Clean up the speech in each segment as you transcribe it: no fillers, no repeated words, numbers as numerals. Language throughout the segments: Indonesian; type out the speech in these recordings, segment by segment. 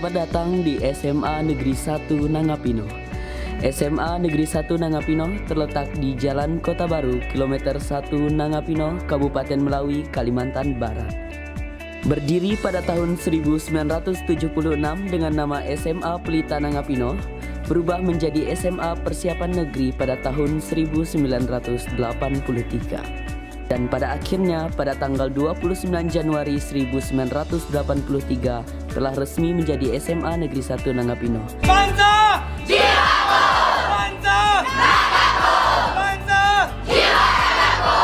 Selamat datang di SMA Negeri 1 Nangapino. SMA Negeri 1 Nangapino terletak di Jalan Kota Baru, kilometer 1 Nangapino, Kabupaten Melawi, Kalimantan Barat. Berdiri pada tahun 1976 dengan nama SMA Pelita Nangapino, berubah menjadi SMA Persiapan Negeri pada tahun 1983. Dan pada akhirnya pada tanggal 29 Januari 1983 telah resmi menjadi SMA Negeri 1 Nangapino. Bangsa! Jihaku! Bangsa! Nangapino! Bangsa! Jihaku!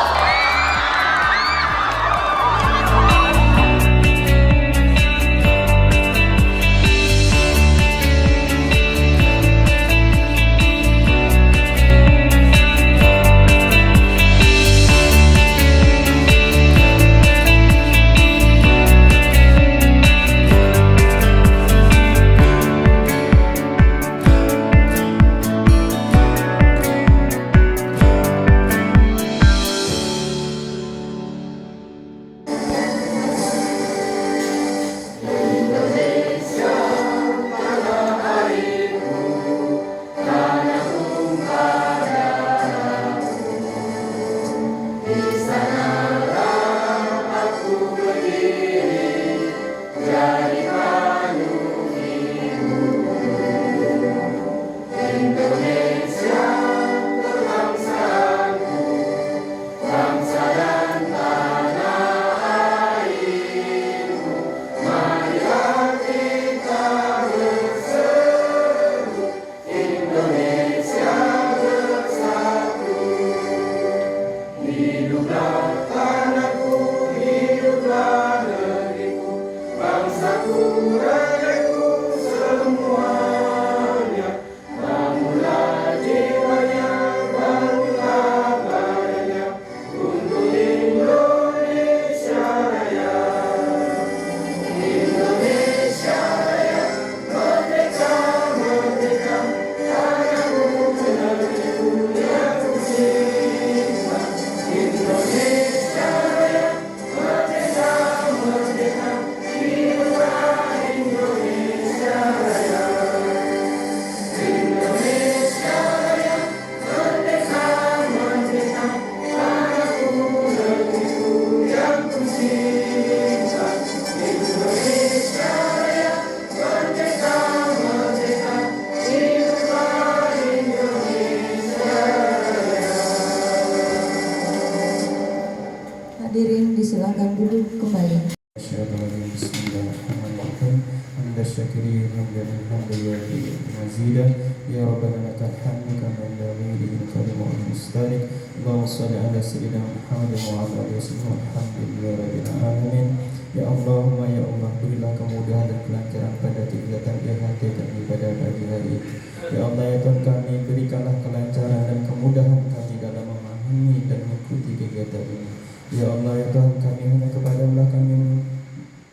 Hadirin disilakan duduk kembali. Bismillahirrahmanirrahim. Hamdan syakirin hamdan hamdan mazidah ya rabbana lakal hamdu kama yanbaghi li kalimati mustalik. Allahumma shalli ala sayyidina Muhammad wa ala alihi wasallam. Alhamdulillahi rabbil alamin. Ya Allahumma ya Allah, berilah kemudahan dan kelancaran pada kegiatan IHT kami pada pagi hari ini. Ya Allah ya Tuhan kami, berikanlah kelancaran dan kemudahan kami dalam memahami dan mengikuti kegiatan ini. Ya Allah ya Tuhan kami, hanya kepada-Mu kami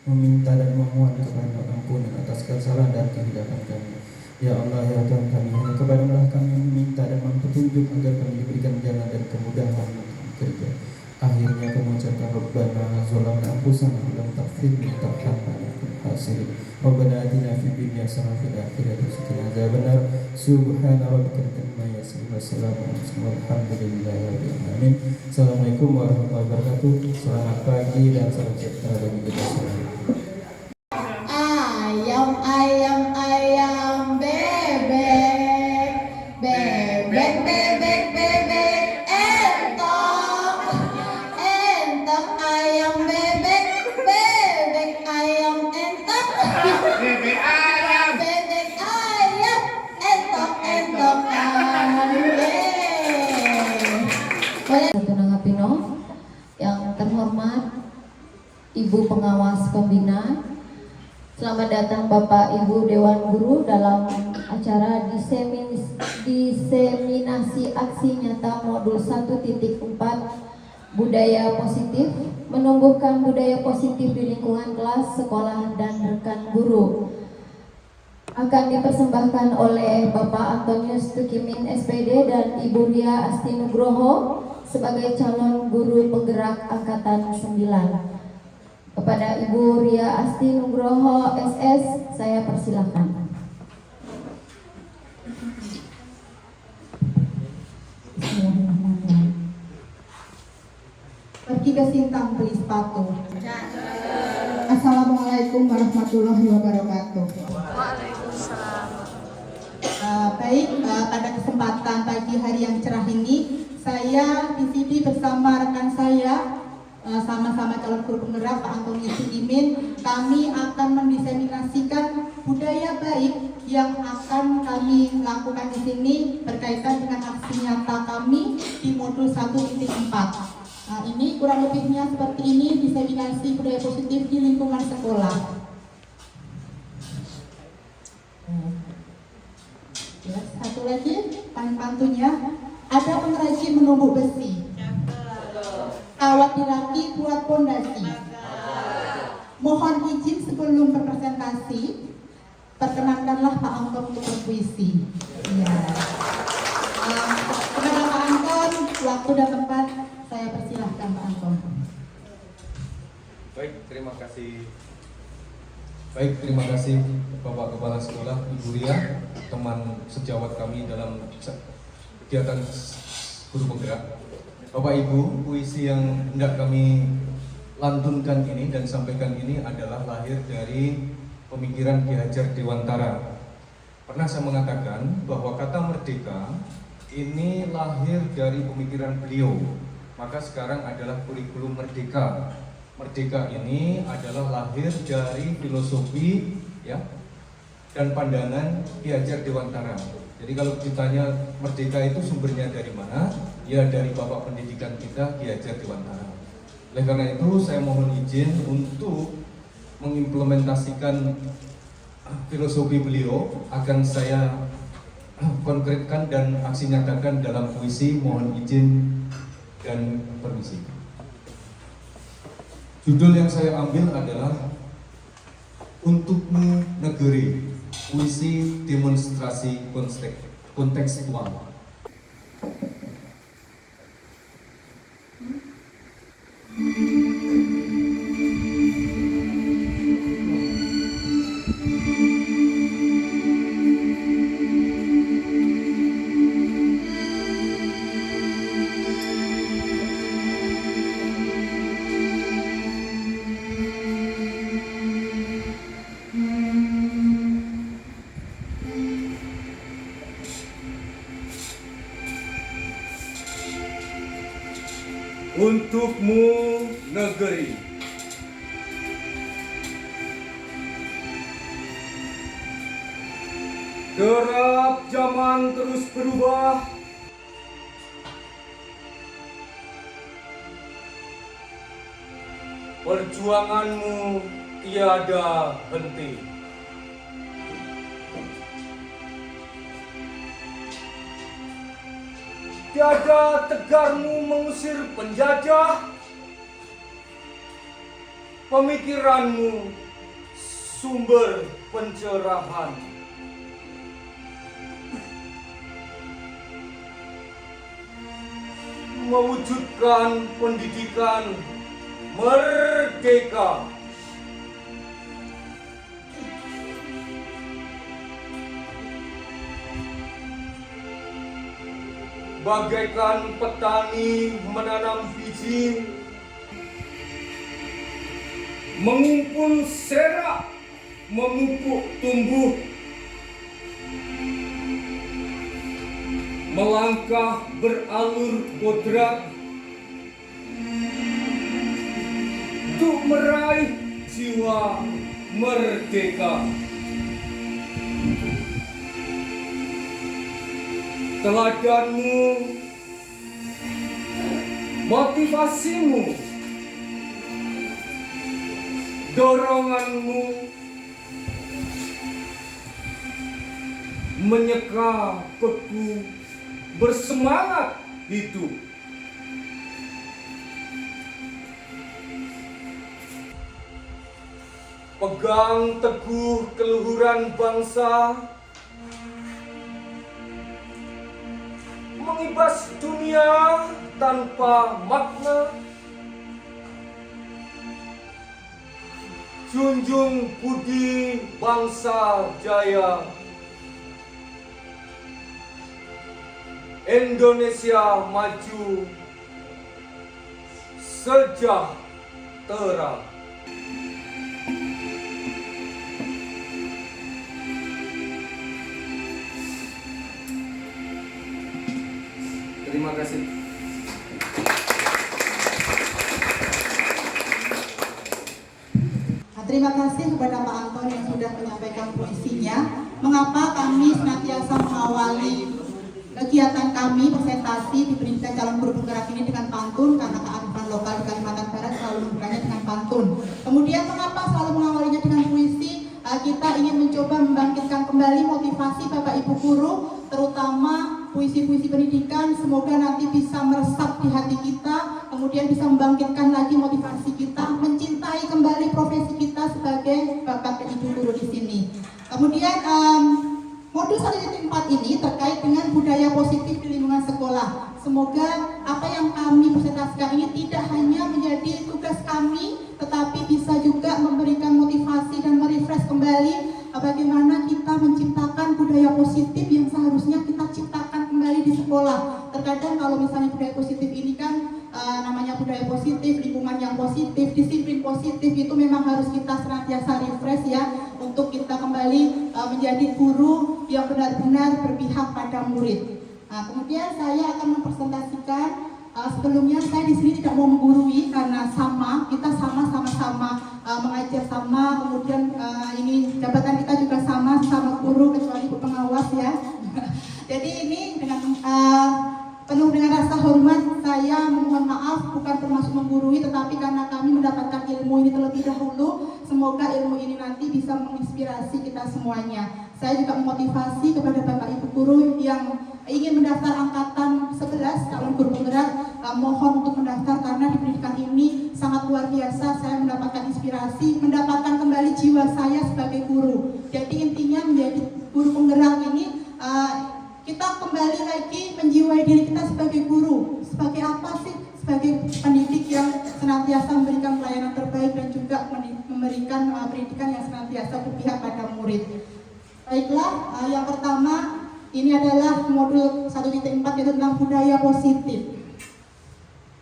meminta dan memohon kepada ampunan atas kesalahan dan kehilapan kami. Ya Allah ya Tuhan kami, hanya kepada-Mu kami meminta dan petunjuk agar kami diberikan jalan dan kemudahan untuk bekerja. Akhirnya kami ucapkan Rabbana zalamna anfusana wa lam taghfir lana wa tarhamna hasirin. Rabbana atina fid dunya hasanah wa fil akhirati hasanah wa qina adzabannar. Subhana rabbika rabbil izzati amma yasifun wa salamun alhamdulillahi rabbil alamin. Assalamualaikum warahmatullahi wabarakatuh. Selamat pagi dan salam sejahtera bagi kita semua. Ayam, ayam, ayam, bebek, bebek, bebek, bebek, entok, entok, ayam, bebek, bebek, ayam, entok, bebek ayam, bebek ayam, entok, entok, ayam. Satu Nangapino, yang terhormat Ibu Pengawas Pembina. Selamat datang Bapak Ibu Dewan Guru dalam acara diseminasi aksi nyata modul 1.4 budaya positif, menumbuhkan budaya positif di lingkungan kelas, sekolah, dan rekan guru. Akan dipersembahkan oleh Bapak Antonius Tukimin SPD dan Ibu Ria Asti Nugroho sebagai calon guru penggerak Angkatan 9. Kepada Ibu Ria Asti Nugroho SS, saya persilahkan. Pergi ke Sintang beli sepatu. Assalamualaikum warahmatullahi wabarakatuh. Baik, pada kesempatan pagi hari yang cerah ini, saya di sini bersama rekan saya, sama-sama calon guru penggerak Pak Antonius Tukimin. Kami akan mendiseminasikan budaya baik yang akan kami lakukan di sini berkaitan dengan aksi nyata kami di modul 1.4. Nah, ini kurang lebihnya seperti ini, diseminasi budaya positif di lingkungan sekolah. Satu lagi, pantunya, ada pengrajin menumbuk besi. Kawat diraki buat pondasi. Mohon izin sebelum berpresentasi, perkenankanlah Pak Anton untuk berpuisi. Ya. Kepada Pak Anton, waktu dan tempat saya persilahkan Pak Anton. Baik, terima kasih Bapak Kepala Sekolah, Ibu Ria, teman sejawat kami dalam kegiatan guru penggerak. Bapak Ibu, puisi yang hendak kami lantunkan ini dan sampaikan ini adalah lahir dari pemikiran Ki Hajar Dewantara. Pernah saya mengatakan bahwa kata merdeka ini lahir dari pemikiran beliau. Maka sekarang adalah kurikulum merdeka. Merdeka ini adalah lahir dari filosofi ya dan pandangan Ki Hajar Dewantara. Jadi kalau ditanya merdeka itu sumbernya dari mana? Ya dari Bapak Pendidikan kita Ki Hajar Dewantara. Oleh karena itu saya mohon izin untuk mengimplementasikan filosofi beliau, akan saya konkretkan dan aksi nyatakan dalam puisi. Mohon izin dan permisi. Judul yang saya ambil adalah Untukmu Negeri, puisi demonstrasi kontekstual. Untukmu negeri, derap zaman terus berubah, perjuanganmu tiada henti. Tiada tegarmu mengusir penjajah, pemikiranmu sumber pencerahan. Mewujudkan pendidikan merdeka. Bagaikan petani menanam biji, mengumpul serak, memupuk tumbuh, melangkah beralur kodrat untuk meraih jiwa merdeka. Teladanmu, motivasimu, doronganmu menyeka beku bersemangat hidup. Pegang teguh keluhuran bangsa, mengibas dunia tanpa makna, junjung budi bangsa jaya. Indonesia maju sejahtera. Terima kasih. Terima kasih kepada Pak Anton yang sudah menyampaikan puisinya. Mengapa kami senantiasa mengawali kegiatan kami presentasi di pendidikan calon guru penggerak ini dengan pantun, karena kearifan lokal di Kalimantan Barat selalu membukanya dengan pantun. Kemudian mengapa selalu mengawalinya dengan puisi? Kita ingin mencoba membangkitkan kembali motivasi Bapak Ibu guru, terutama puisi-puisi pendidikan, semoga nanti bisa meresap di hati kita, kemudian bisa membangkitkan lagi motivasi kita, mencintai kembali profesi kita sebagai Bapak dan Ibu guru di sini. Kemudian modul 1.4 ini terkait dengan budaya positif di lingkungan sekolah. Semoga apa yang kami presentasikan ini tidak hanya menjadi tugas kami, tetapi bisa juga memberikan motivasi dan merefresh kembali bagaimana kita menciptakan budaya positif yang seharusnya kita ciptakan kembali di sekolah. Terkadang kalau misalnya budaya positif ini kan namanya budaya positif, lingkungan yang positif, disiplin positif, itu memang harus kita senantiasa refresh ya, untuk kita kembali menjadi guru yang benar-benar berpihak pada murid. Nah, kemudian saya akan mempresentasikan, sebelumnya saya di sini tidak mau menggurui karena kita sama-sama mengajar sama, kemudian ini jabatan kita juga sama guru kecuali ibu pengawas ya. Jadi ini dengan penuh dengan rasa hormat saya memohon maaf, bukan termasuk menggurui, tetapi karena kami mendapatkan ilmu ini terlebih dahulu, semoga ilmu ini nanti bisa menginspirasi kita semuanya. Saya juga memotivasi kepada Bapak Ibu guru yang ingin mendaftar angkatan 11 calon guru penggerak, mohon untuk mendaftar karena di pendidikan ini sangat luar biasa. Saya mendapatkan inspirasi, mendapatkan kembali jiwa saya sebagai guru. Jadi intinya menjadi guru penggerak ini kita kembali lagi menjiwai diri kita sebagai guru. Sebagai apa sih? Sebagai pendidik yang senantiasa memberikan pelayanan terbaik dan juga memberikan pendidikan yang senantiasa berpihak pada murid. Baiklah, yang pertama ini adalah modul 1.4 yaitu tentang budaya positif.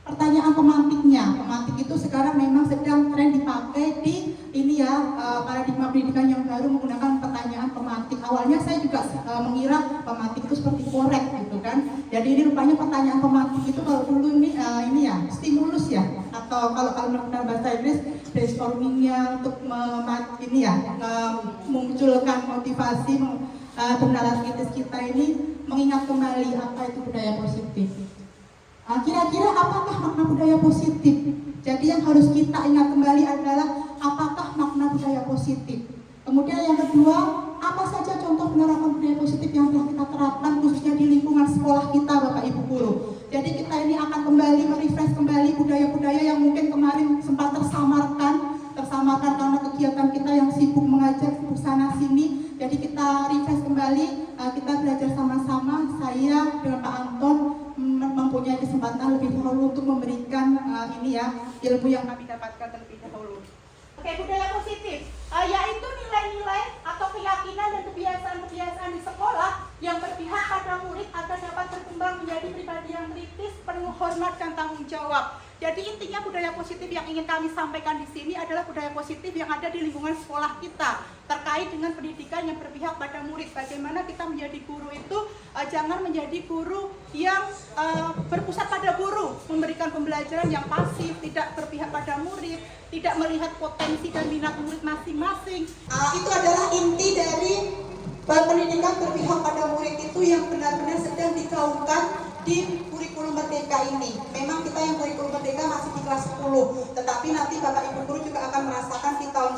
Pertanyaan pemantiknya, pemantik itu sekarang memang sedang tren dipakai di ini ya, paradigma pendidikan yang baru menggunakan pertanyaan pemantik. Awalnya saya juga mengira pemantik itu seperti korek gitu kan. Jadi ini rupanya pertanyaan pemantik itu kalau dulu ini ya stimulus ya, atau kalau menggunakan bahasa Inggris brainstormingnya untuk memunculkan motivasi pengenalan kritis kita ini, mengingat kembali apa itu budaya positif. Kira-kira apakah makna budaya positif? Jadi yang harus kita ingat kembali adalah apakah makna budaya positif. Kemudian yang kedua, apa saja contoh penerapan budaya positif yang telah kita terapkan khususnya di lingkungan sekolah kita Bapak Ibu guru. Jadi kita ini akan kembali merefresh kembali budaya-budaya yang mungkin kemarin sempat tersamarkan karena kegiatan kita yang sibuk mengajar, sibuk sana sini. Jadi kita refresh kembali, kita belajar sama-sama. Saya dengan Pak Anton mempunyai kesempatan lebih dahulu untuk memberikan ilmu yang kami dapatkan terlebih dahulu. Oke, budaya positif yaitu nilai-nilai atau keyakinan dan kebiasaan-kebiasaan di sekolah yang berpihak pada murid agar dapat berkembang menjadi pribadi yang kritis, penuh hormat dan tanggung jawab. Jadi intinya budaya positif yang ingin kami sampaikan di sini adalah budaya positif yang ada di lingkungan sekolah kita terkait dengan pendidikan yang berpihak pada murid. Bagaimana kita menjadi guru itu jangan menjadi guru yang berpusat pada guru, memberikan pembelajaran yang pasif, tidak berpihak pada murid, tidak melihat potensi dan minat murid masing-masing. Itu adalah inti dari pendidikan berpihak pada murid itu yang benar-benar sedang digaungkan di kurikulum merdeka ini. Memang kita yang kurikulum merdeka masih di kelas 10, tetapi nanti Bapak Ibu guru juga akan merasakan di tahun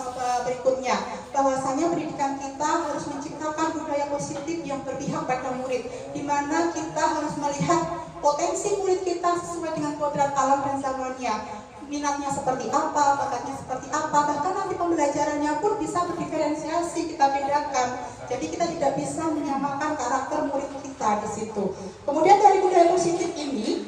berikutnya bahwasanya pendidikan kita harus menciptakan budaya positif yang berpihak pada murid, di mana kita harus melihat potensi murid kita sesuai dengan kodrat alam dan zamannya. Minatnya seperti apa, bakatnya seperti apa, bahkan nanti pembelajarannya pun bisa berdiferensiasi, kita bedakan. Jadi kita tidak bisa menyamakan karakter murid kita di situ. Kemudian dari budaya positif ini,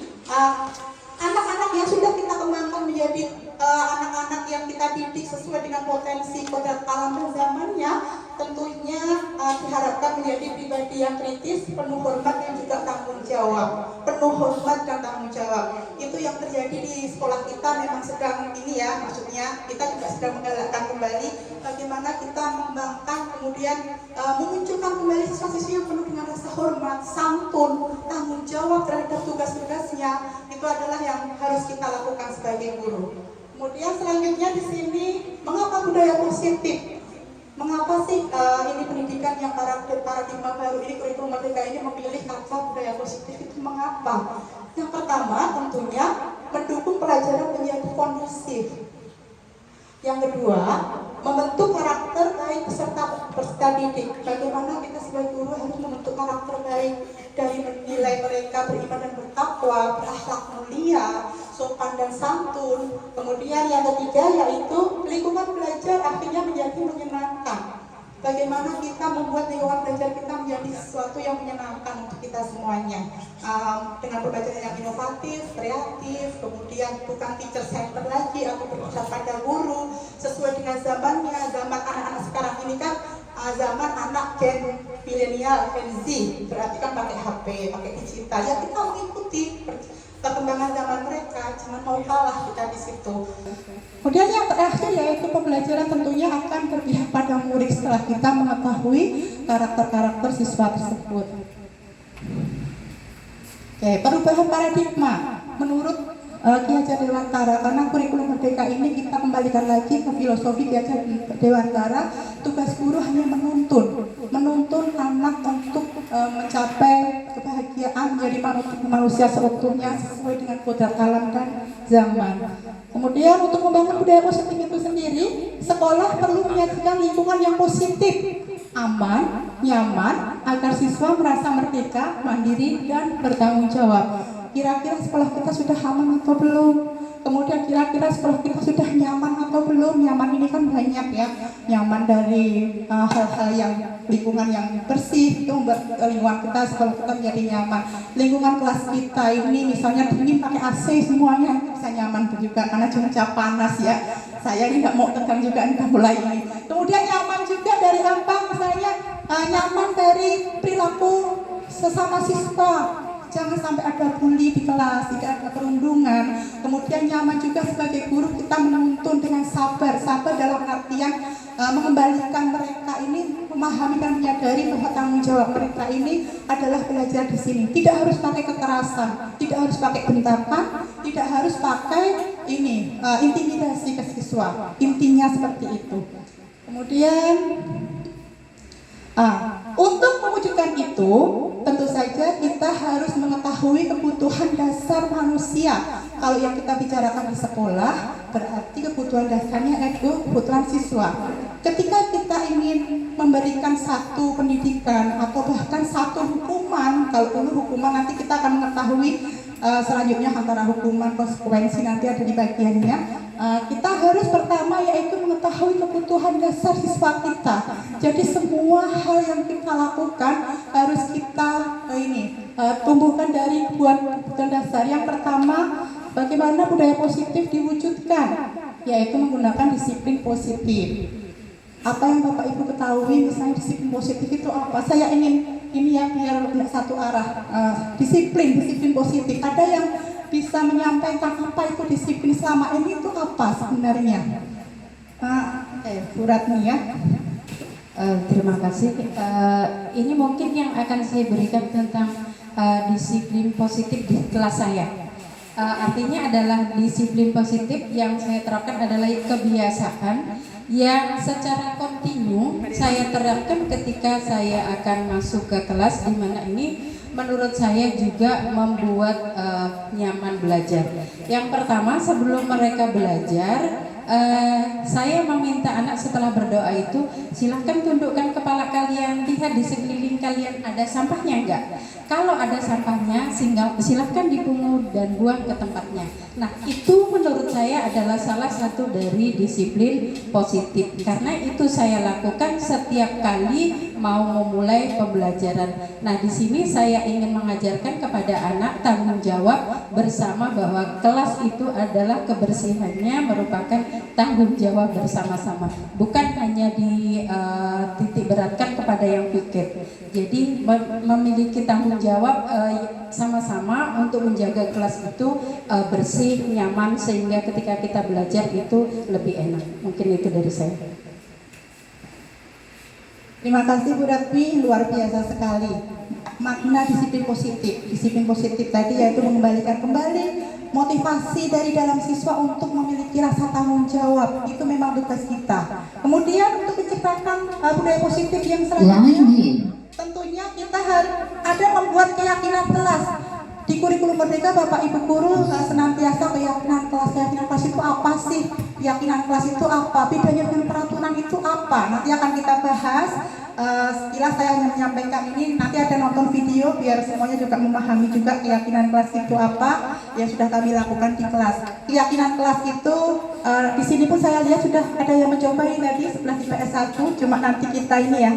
anak-anak yang sudah kita kembangkan menjadi anak-anak yang kita didik sesuai dengan potensi kodrat alam dan zamannya, tentunya diharapkan menjadi pribadi yang kritis, penuh hormat dan juga tanggung jawab. Penuh hormat dan tanggung jawab. Itu yang terjadi di sekolah kita memang sedang ini ya, maksudnya kita juga sedang menggalakkan kembali bagaimana kita mengembangkan kemudian memunculkan kembali siswa-siswi yang penuh dengan rasa hormat, santun, tanggung jawab terhadap tugas-tugasnya. Itu adalah yang harus kita lakukan sebagai guru. Kemudian selanjutnya di sini, mengapa budaya positif? Mengapa sih ini pendidikan yang paradigma baru ini, kurikulum merdeka ini memilih kata budaya positif itu mengapa? Yang pertama tentunya mendukung pelajaran menjadi kondusif. Yang kedua, membentuk karakter baik peserta didik. Bagaimana kita sebagai guru harus membentuk karakter baik dari menilai mereka beriman dan bertakwa, berakhlak mulia, sopan dan santun. Kemudian yang ketiga yaitu lingkungan belajar akhirnya menjadi menyenangkan. Bagaimana kita membuat lingkungan belajar kita menjadi sesuatu yang menyenangkan untuk kita semuanya, dengan pembelajaran yang inovatif, kreatif, kemudian bukan teacher center lagi atau berpusat pada guru, sesuai dengan zamannya. Zaman anak-anak sekarang ini kan zaman anak gen milenial, Gen Z, berarti kan pakai HP, pakai digital. Ya kita mengikuti perkembangan zaman mereka, cuma mau kalah kita di situ. Kemudian yang terakhir yaitu pembelajaran tentunya akan berpihak pada murid setelah kita mengetahui karakter-karakter siswa tersebut. Oke, perubahan paradigma menurut Ki Hajar Dewantara, karena kurikulum merdeka ini kita kembalikan lagi ke filosofi Ki Hajar Dewantara. Tugas guru hanya menuntun anak untuk mencapai kebahagiaan menjadi manusia seutuhnya sesuai dengan kodrat alam dan zaman. Kemudian untuk membangun budaya positif itu sendiri, sekolah perlu menyajikan lingkungan yang positif, aman, nyaman, agar siswa merasa merdeka, mandiri, dan bertanggung jawab. Kira-kira sekolah kita sudah aman atau belum? Kemudian kira-kira sekolah kita sudah nyaman atau belum? Nyaman ini kan banyak ya. Nyaman dari hal-hal yang lingkungan yang bersih, itu membuat lingkungan kita, sekolah kita menjadi nyaman. Lingkungan kelas kita ini misalnya dingin pakai AC semuanya bisa nyaman juga karena cuaca panas ya. Saya ini nggak mau tegang juga, udah mulai ini. Kemudian nyaman juga dari apa? Misalnya nyaman dari perilaku sesama siswa. Jangan sampai ada bully di kelas, tidak ada perundungan. Kemudian nyaman juga sebagai guru kita menuntun dengan sabar. Sabar dalam artian mengembalikan mereka ini memahami dan menyadari bahwa tanggung jawab mereka ini adalah belajar di sini. Tidak harus pakai kekerasan, tidak harus pakai bentakan, tidak harus pakai ini intimidasi ke siswa. Intinya seperti itu. Kemudian untuk mewujudkan itu, tentu saja kita harus mengetahui kebutuhan dasar manusia. Kalau yang kita bicarakan di sekolah, berarti kebutuhan dasarnya itu kebutuhan siswa. Ketika kita ingin memberikan satu pendidikan atau bahkan satu hukuman, kalau dulu hukuman nanti kita akan mengetahui selanjutnya antara hukuman konsekuensi nanti ada di bagiannya. Kita harus pertama yaitu mengetahui kebutuhan dasar siswa kita. Jadi semua hal yang kita lakukan harus kita tumbuhkan dari kebutuhan dasar. Yang pertama, bagaimana budaya positif diwujudkan, yaitu menggunakan disiplin positif. Apa yang Bapak Ibu ketahui misalnya disiplin positif itu apa? Saya ingin ini ya biar tidak satu arah. Disiplin positif. Ada yang bisa menyampaikan apa itu disiplin selama ini itu apa sebenarnya? Suratnya ya. Terima kasih. Ini mungkin yang akan saya berikan tentang disiplin positif di kelas saya. Artinya adalah disiplin positif yang saya terapkan adalah kebiasaan yang secara kontinu saya terapkan ketika saya akan masuk ke kelas, di mana ini menurut saya juga membuat nyaman belajar. Yang pertama, sebelum mereka belajar, saya meminta anak setelah berdoa itu, silahkan tundukkan kepala kalian, lihat di sekeliling kalian ada sampahnya enggak? Kalau ada sampahnya, silahkan dipungut dan buang ke tempatnya. Nah, itu menurut saya adalah salah satu dari disiplin positif, karena itu saya lakukan setiap kali mau memulai pembelajaran. Nah, di sini saya ingin mengajarkan kepada anak tanggung jawab bersama, bahwa kelas itu adalah kebersihannya merupakan tanggung jawab bersama-sama, bukan hanya titik beratkan kepada yang pikir. Jadi memiliki tanggung jawab sama-sama untuk menjaga kelas itu bersih, nyaman, sehingga ketika kita belajar itu lebih enak. Mungkin itu dari saya. Terima kasih Bu Ratmi, luar biasa sekali. Makna disiplin positif tadi yaitu mengembalikan kembali motivasi dari dalam siswa untuk memiliki rasa tanggung jawab. Itu memang tugas kita. Kemudian untuk menciptakan budaya positif yang selanjutnya, tentunya kita harus ada membuat keyakinan kelas. Di kurikulum Merdeka, Bapak Ibu guru senantiasa keyakinan kelas itu apa sih? Keyakinan kelas itu apa? Bedanya dengan peraturan itu apa? Nanti akan kita bahas. Sekilas saya hanya menyampaikan ini, nanti ada nonton video biar semuanya juga memahami juga keyakinan kelas itu apa yang sudah kami lakukan di kelas. Keyakinan kelas itu di sini pun saya lihat sudah ada yang mencoba ini tadi sebelah di PS1, cuma nanti kita ini ya.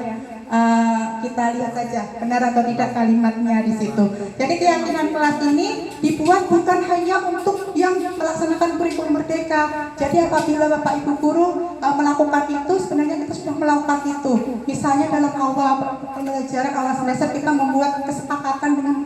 Kita lihat saja benar atau tidak kalimatnya di situ. Jadi keyakinan kelas ini dibuat bukan hanya untuk yang melaksanakan kurikulum Merdeka. Jadi apabila Bapak Ibu guru melakukan itu, sebenarnya kita sudah melakukan itu. Misalnya dalam awal pembelajaran awal semester kita membuat kesepakatan dengan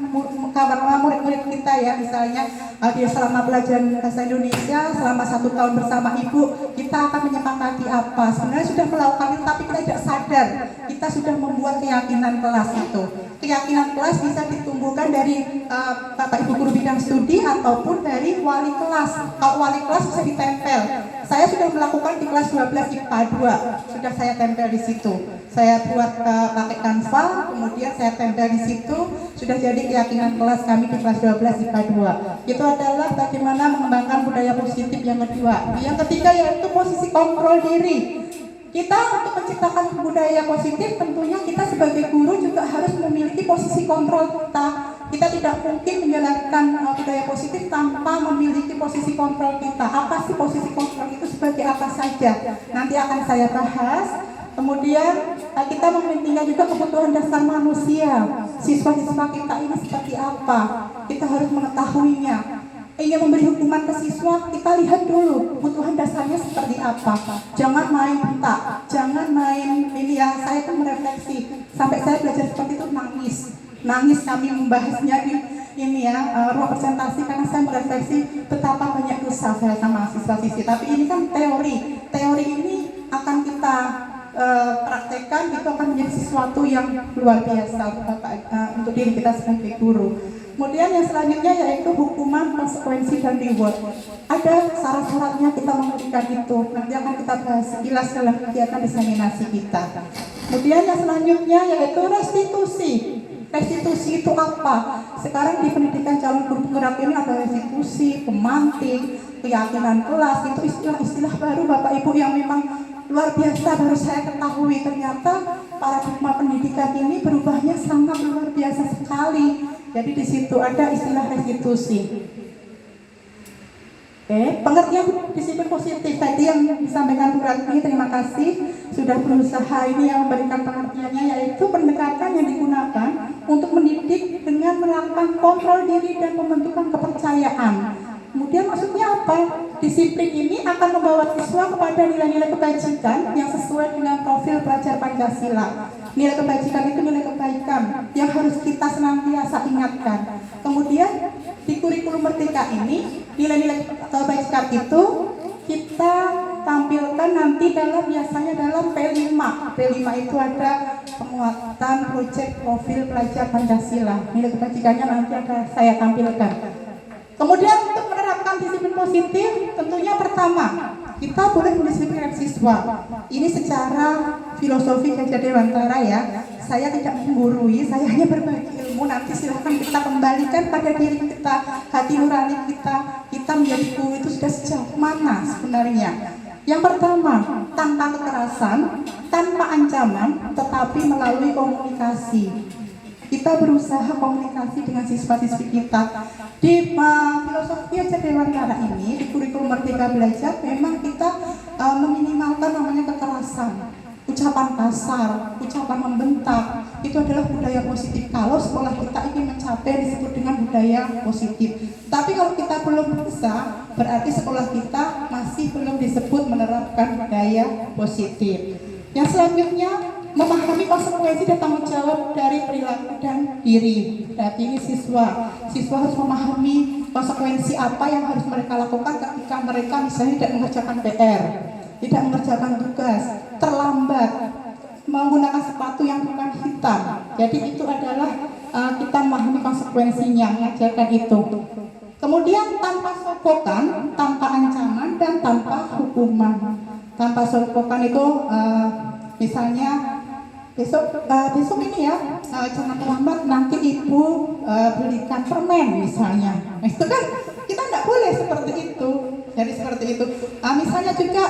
murid-murid kita ya, misalnya dia selama belajar bahasa Indonesia selama 1 tahun bersama Ibu, kita akan menyepakati apa. Sebenarnya sudah melakukan itu, tapi kita tidak sadar kita sudah membuat keyakinan kelas itu. Keyakinan kelas bisa ditumbuhkan dari Bapak Ibu guru bidang studi ataupun dari wali kelas. Kalau wali kelas bisa ditempel. Saya sudah melakukan di kelas 12 IPA 2, sudah saya tempel di situ. Saya buat pakai Canva, kemudian saya tempel di situ, sudah jadi keyakinan kelas kami di kelas 12 IPA 2. Itu adalah bagaimana mengembangkan budaya positif yang kedua. Yang ketiga yaitu posisi kontrol diri. Kita untuk menciptakan budaya positif, tentunya kita sebagai guru juga harus memiliki posisi kontrol kita. Kita tidak mungkin menjalankan budaya positif tanpa memiliki posisi kontrol kita. Apa sih posisi kontrol itu, sebagai apa saja? Nanti akan saya bahas. Kemudian kita mementingkan juga kebutuhan dasar manusia. Siswa-siswa kita ini seperti apa? Kita harus mengetahuinya. Ingin memberi hukuman ke siswa, kita lihat dulu kebutuhan dasarnya seperti apa. Jangan main buta, jangan main ini ya. Saya kan merefleksi, sampai saya belajar seperti itu nangis kami membahasnya di ini ya ruang presentasi, karena saya merefleksi betapa banyak dosa saya sama siswa-siswi. Tapi ini kan teori ini akan kita praktekkan, itu akan menjadi sesuatu yang luar biasa untuk diri kita sebagai guru. Kemudian yang selanjutnya yaitu hukuman, konsekuensi, dan reward. Ada syarat-syaratnya kita memberikan itu. Nanti akan kita bahas sekilas dalam kegiatan diseminasi kita. Kemudian yang selanjutnya yaitu restitusi. Restitusi itu apa? Sekarang di pendidikan calon guru penggerak ini ada restitusi, pemantik, keyakinan kelas. Itu istilah-istilah baru Bapak Ibu yang memang luar biasa baru saya ketahui. Ternyata paradigma pendidikan ini berubahnya sangat luar biasa sekali. Jadi di situ ada istilah restitusi. Oke, pengertian disiplin positif tadi yang disampaikan Bu Ratmi, terima kasih sudah berusaha ini yang memberikan pengertiannya, yaitu pendekatan yang digunakan untuk mendidik dengan melakukan kontrol diri dan pembentukan kepercayaan. Kemudian maksudnya apa? Disiplin ini akan membawa siswa kepada nilai-nilai kebajikan yang sesuai dengan profil pelajar Pancasila. Nilai kebajikan itu nilai kebaikan yang harus kita senantiasa ingatkan. Kemudian di kurikulum Merdeka ini nilai-nilai kebajikan itu kita tampilkan nanti biasanya dalam P5. P5 itu ada penguatan proyek profil pelajar Pancasila. Nilai kebajikannya nanti akan saya tampilkan. Kemudian untuk menerapkan disiplin positif, tentunya pertama, kita boleh mendisiplinkan siswa. Ini secara filosofi Gajah Dewantara ya. Saya tidak menggurui, saya hanya berbagi ilmu. Nanti silahkan kita kembalikan pada diri kita, hati nurani kita. Kita menjadi guru itu sudah sejauh mana sebenarnya? Yang pertama, tanpa kekerasan, tanpa ancaman, tetapi melalui komunikasi. Kita berusaha komunikasi dengan siswa-siswi kita. Di filosofi Gajah Dewantara ini, di kurikulum Merdeka Belajar, memang kita meminimalkan namanya kekerasan. ucapan kasar, ucapan membentak, itu adalah budaya positif. Kalau sekolah kita ingin mencapai disebut dengan budaya positif. Tapi kalau kita belum bisa, berarti sekolah kita masih belum disebut menerapkan budaya positif. Yang selanjutnya, memahami konsekuensi dan tanggung jawab dari perilaku dan diri. Berarti ini siswa harus memahami konsekuensi apa yang harus mereka lakukan ketika mereka misalnya tidak mengerjakan PR, tidak mengerjakan tugas, terlambat, menggunakan sepatu yang bukan hitam. Jadi itu adalah kita memahami konsekuensinya, mengajarkan itu. Kemudian tanpa sokokan, tanpa ancaman, dan tanpa hukuman. Tanpa sokokan itu misalnya besok ini ya, jangan terlambat, nanti ibu belikan permen misalnya. Nah, itu kan kita tidak boleh seperti itu. Jadi seperti itu. Misalnya juga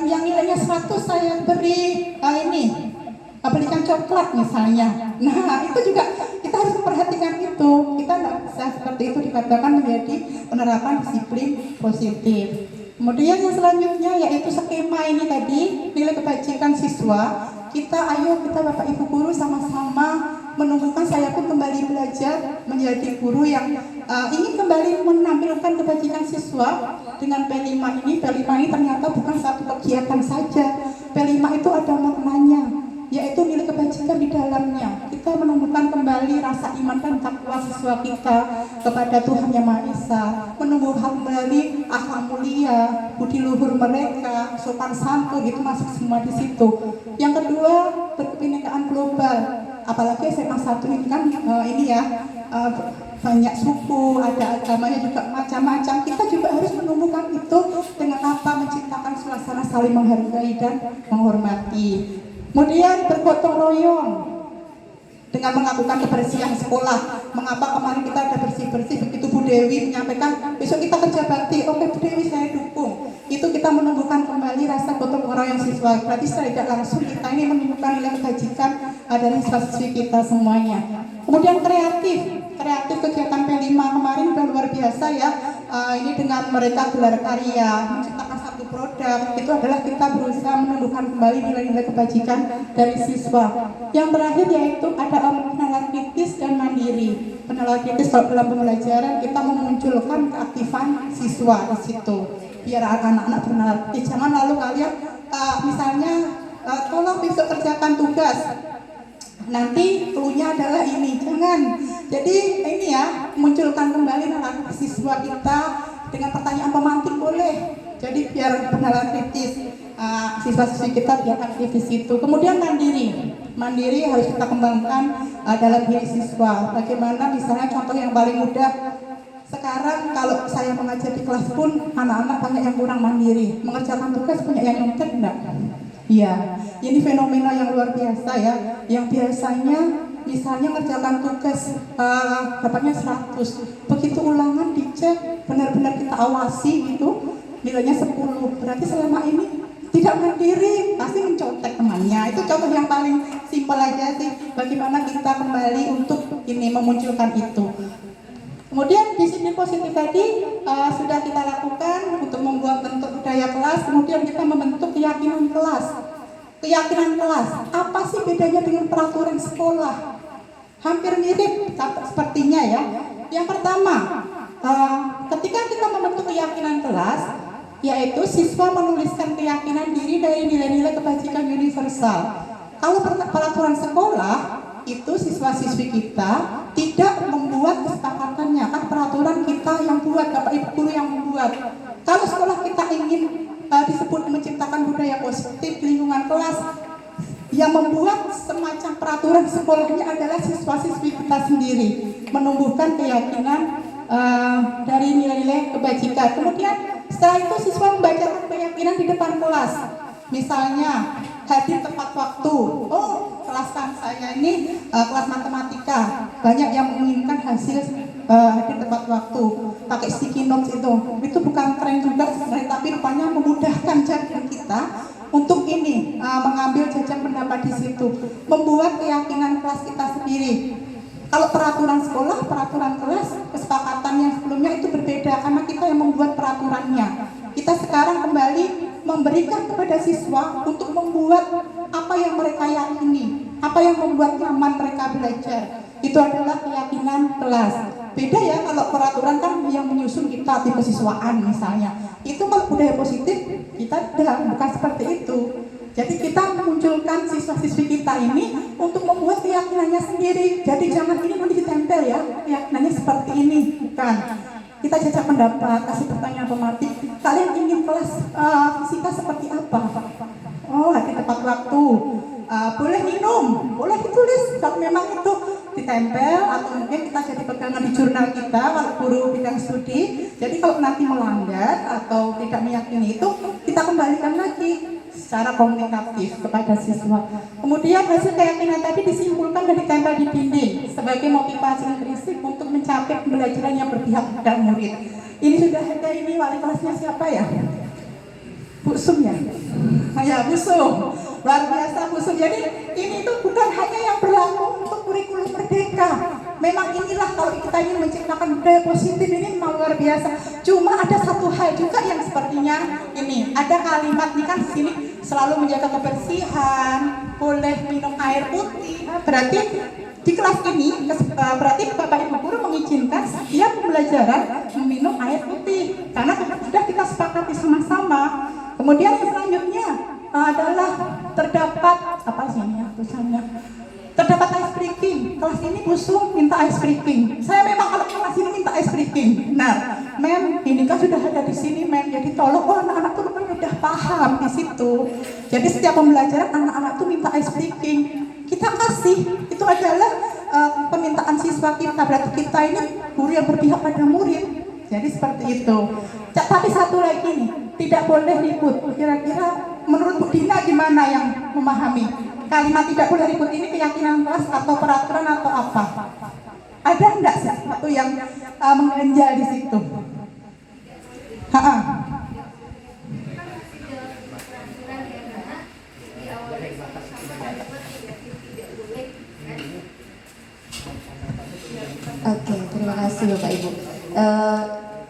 yang nilainya 100 saya beri belikan coklat misalnya. Nah itu juga kita harus memperhatikan itu. Kita tidak bisa seperti itu dikatakan menjadi penerapan disiplin positif. Kemudian yang selanjutnya yaitu skema ini tadi, nilai kebajikan siswa. Kita Bapak Ibu guru sama-sama menumbuhkan saya pun kembali belajar menjadi guru yang ingin kembali menampilkan kebajikan siswa dengan P5 ini. P5 ini ternyata bukan satu kegiatan saja. P5 itu ada maknanya, yaitu nilai kebajikan di dalamnya. Kita menumbuhkan kembali rasa iman dan takwa siswa kita kepada Tuhan Yang Maha Esa, menumbuhkan kembali akhlak mulia, budi luhur mereka, sopan santun, itu masuk semua di situ. Yang kedua, berkebinekaan global. Apalagi SMA 1 ini kan banyak suku, ada agamanya juga macam-macam. Kita juga harus menumbuhkan itu dengan apa? Menciptakan suasana saling menghargai dan menghormati. Kemudian bergotong royong dengan melakukan kebersihan sekolah. Mengapa kemarin kita ada bersih-bersih, begitu Bu Dewi menyampaikan besok kita kerja bakti, oke Bu Dewi saya dukung. Itu kita menumbuhkan kembali rasa gotong royong siswa. Berarti secara tidak langsung kita ini menumbuhkan nilai kebajikan dari siswa-siswi kita semuanya. Kemudian kreatif kegiatan P5 kemarin sudah luar biasa ya. Ini dengan mereka gelar karya, menciptakan satu produk, itu adalah kita berusaha menumbuhkan kembali nilai-nilai kebajikan dari siswa. Yang terakhir yaitu ada penilaian kritis dan mandiri. Penilaian kritis dalam pembelajaran kita memunculkan keaktifan siswa di situ, biar anak-anak bernalar kritis. Jangan lalu kalian misalnya tolong besok kerjakan tugas, nanti cluenya adalah ini, jangan. Jadi ini ya, munculkan kembali nalar siswa kita dengan pertanyaan pemantik boleh. Jadi biar pengenalan kritis siswa-siswi kita biar aktif di situ. Kemudian mandiri harus kita kembangkan dalam diri siswa. Bagaimana misalnya contoh yang paling mudah sekarang, kalau saya mengajar di kelas pun anak-anak banyak yang kurang mandiri, mengerjakan tugas punya yang nyontek enggak? Iya, ini fenomena yang luar biasa ya. Yang biasanya misalnya mengerjakan tugas dapatnya 100, begitu ulangan dicek, benar-benar kita awasi gitu, nilainya 10. Berarti selama ini tidak mandiri, pasti mencontek temannya. Itu contoh yang paling simpel aja sih, bagaimana kita kembali untuk ini memunculkan itu. Kemudian disiplin positif tadi sudah kita lakukan untuk membuat bentuk budaya kelas. Kemudian kita membentuk keyakinan kelas. Keyakinan kelas, apa sih bedanya dengan peraturan sekolah? Hampir mirip sepertinya ya. Yang pertama, ketika kita membentuk keyakinan kelas, yaitu siswa menuliskan keyakinan diri dari nilai-nilai kebajikan universal. Kalau peraturan sekolah, itu siswa-siswi kita tidak membuat kesepakatannya, kan peraturan kita yang buat, Bapak Ibu guru yang membuat. Kalau sekolah kita ingin disebut menciptakan budaya positif di lingkungan kelas, yang membuat semacam peraturan sekolahnya adalah siswa-siswi kita sendiri, menumbuhkan keyakinan dari nilai-nilai kebajikan. Kemudian setelah itu siswa membacakan keyakinan di depan kelas, misalnya hadir tepat waktu. Oh, kelas saya ini kelas matematika, banyak yang menginginkan hasil hadir tepat waktu, pakai sticky notes itu bukan tren juga sebenarnya, tapi rupanya memudahkan jaringan kita untuk ini mengambil jajak pendapat di situ, membuat keyakinan kelas kita sendiri. Kalau peraturan sekolah, peraturan kelas, kesepakatan yang sebelumnya itu berbeda karena kita yang membuat peraturannya. Kita sekarang kembali memberikan kepada siswa untuk membuat apa yang mereka yakini, apa yang membuat nyaman mereka belajar. Itu adalah keyakinan kelas. Beda ya kalau peraturan kan yang menyusun kita tim kesiswaan misalnya. Itu kalau budaya positif kita bukan seperti itu. Jadi kita memunculkan siswa-siswi kita ini untuk membuat keyakinannya sendiri. Jadi jangan ini nanti ditempel ya, keyakinannya seperti ini, bukan. Kita jajak pendapat, kasih pertanyaan otomatis. Kalian ingin kelas fisika seperti apa? Oh, di tepat waktu. Boleh minum, boleh ditulis. Kalau memang itu ditempel atau mungkin kita jadi pegangan di jurnal kita kalau guru bidang studi. Jadi kalau nanti melanggar atau tidak meyakini itu, kita kembalikan lagi secara komunikatif kepada siswa. Kemudian hasil keyakinan tadi disimpulkan dan ditempel di dinding sebagai motivasi intrinsik untuk mencapai pembelajaran yang berpihak pada murid. Ini sudah ada, ini wali kelasnya siapa ya? Bu Sum ya? Ya, Bu Sum. Luar biasa Bu Sum. Jadi ini itu bukan hanya yang berlaku untuk kurikulum merdeka. Memang inilah kalau kita ingin menciptakan budaya positif ini memang luar biasa. Cuma ada satu hal juga yang sepertinya ini ada kalimat nih kan di sini selalu menjaga kebersihan, boleh minum air putih. Berarti di kelas ini berarti Bapak Ibu guru mengizinkan setiap pembelajaran meminum air putih karena sudah kita sepakati sama-sama. Kemudian yang selanjutnya adalah terdapat apa sih ya tulisannya? Terdapat ice breaking. Kelas ini busuk minta ice breaking. Saya memang kalau kelas ini minta ice breaking. Nah, mem, ini kan sudah ada di sini, mem. Jadi tolong, anak-anak tuh udah paham di situ. Jadi setiap pembelajaran anak-anak tuh minta ice breaking. Kita kasih. Itu adalah permintaan siswa kita. Berarti kita ini guru yang berpihak pada murid. Jadi seperti itu. Tapi satu lagi nih, tidak boleh ribut. Kira-kira menurut Bu Dina gimana yang memahami? Kalimat tidak boleh ribut ini keyakinan kelas atau peraturan atau apa? Ada enggak sesuatu yang mengganjal di situ? Oke, terima kasih Bapak Ibu.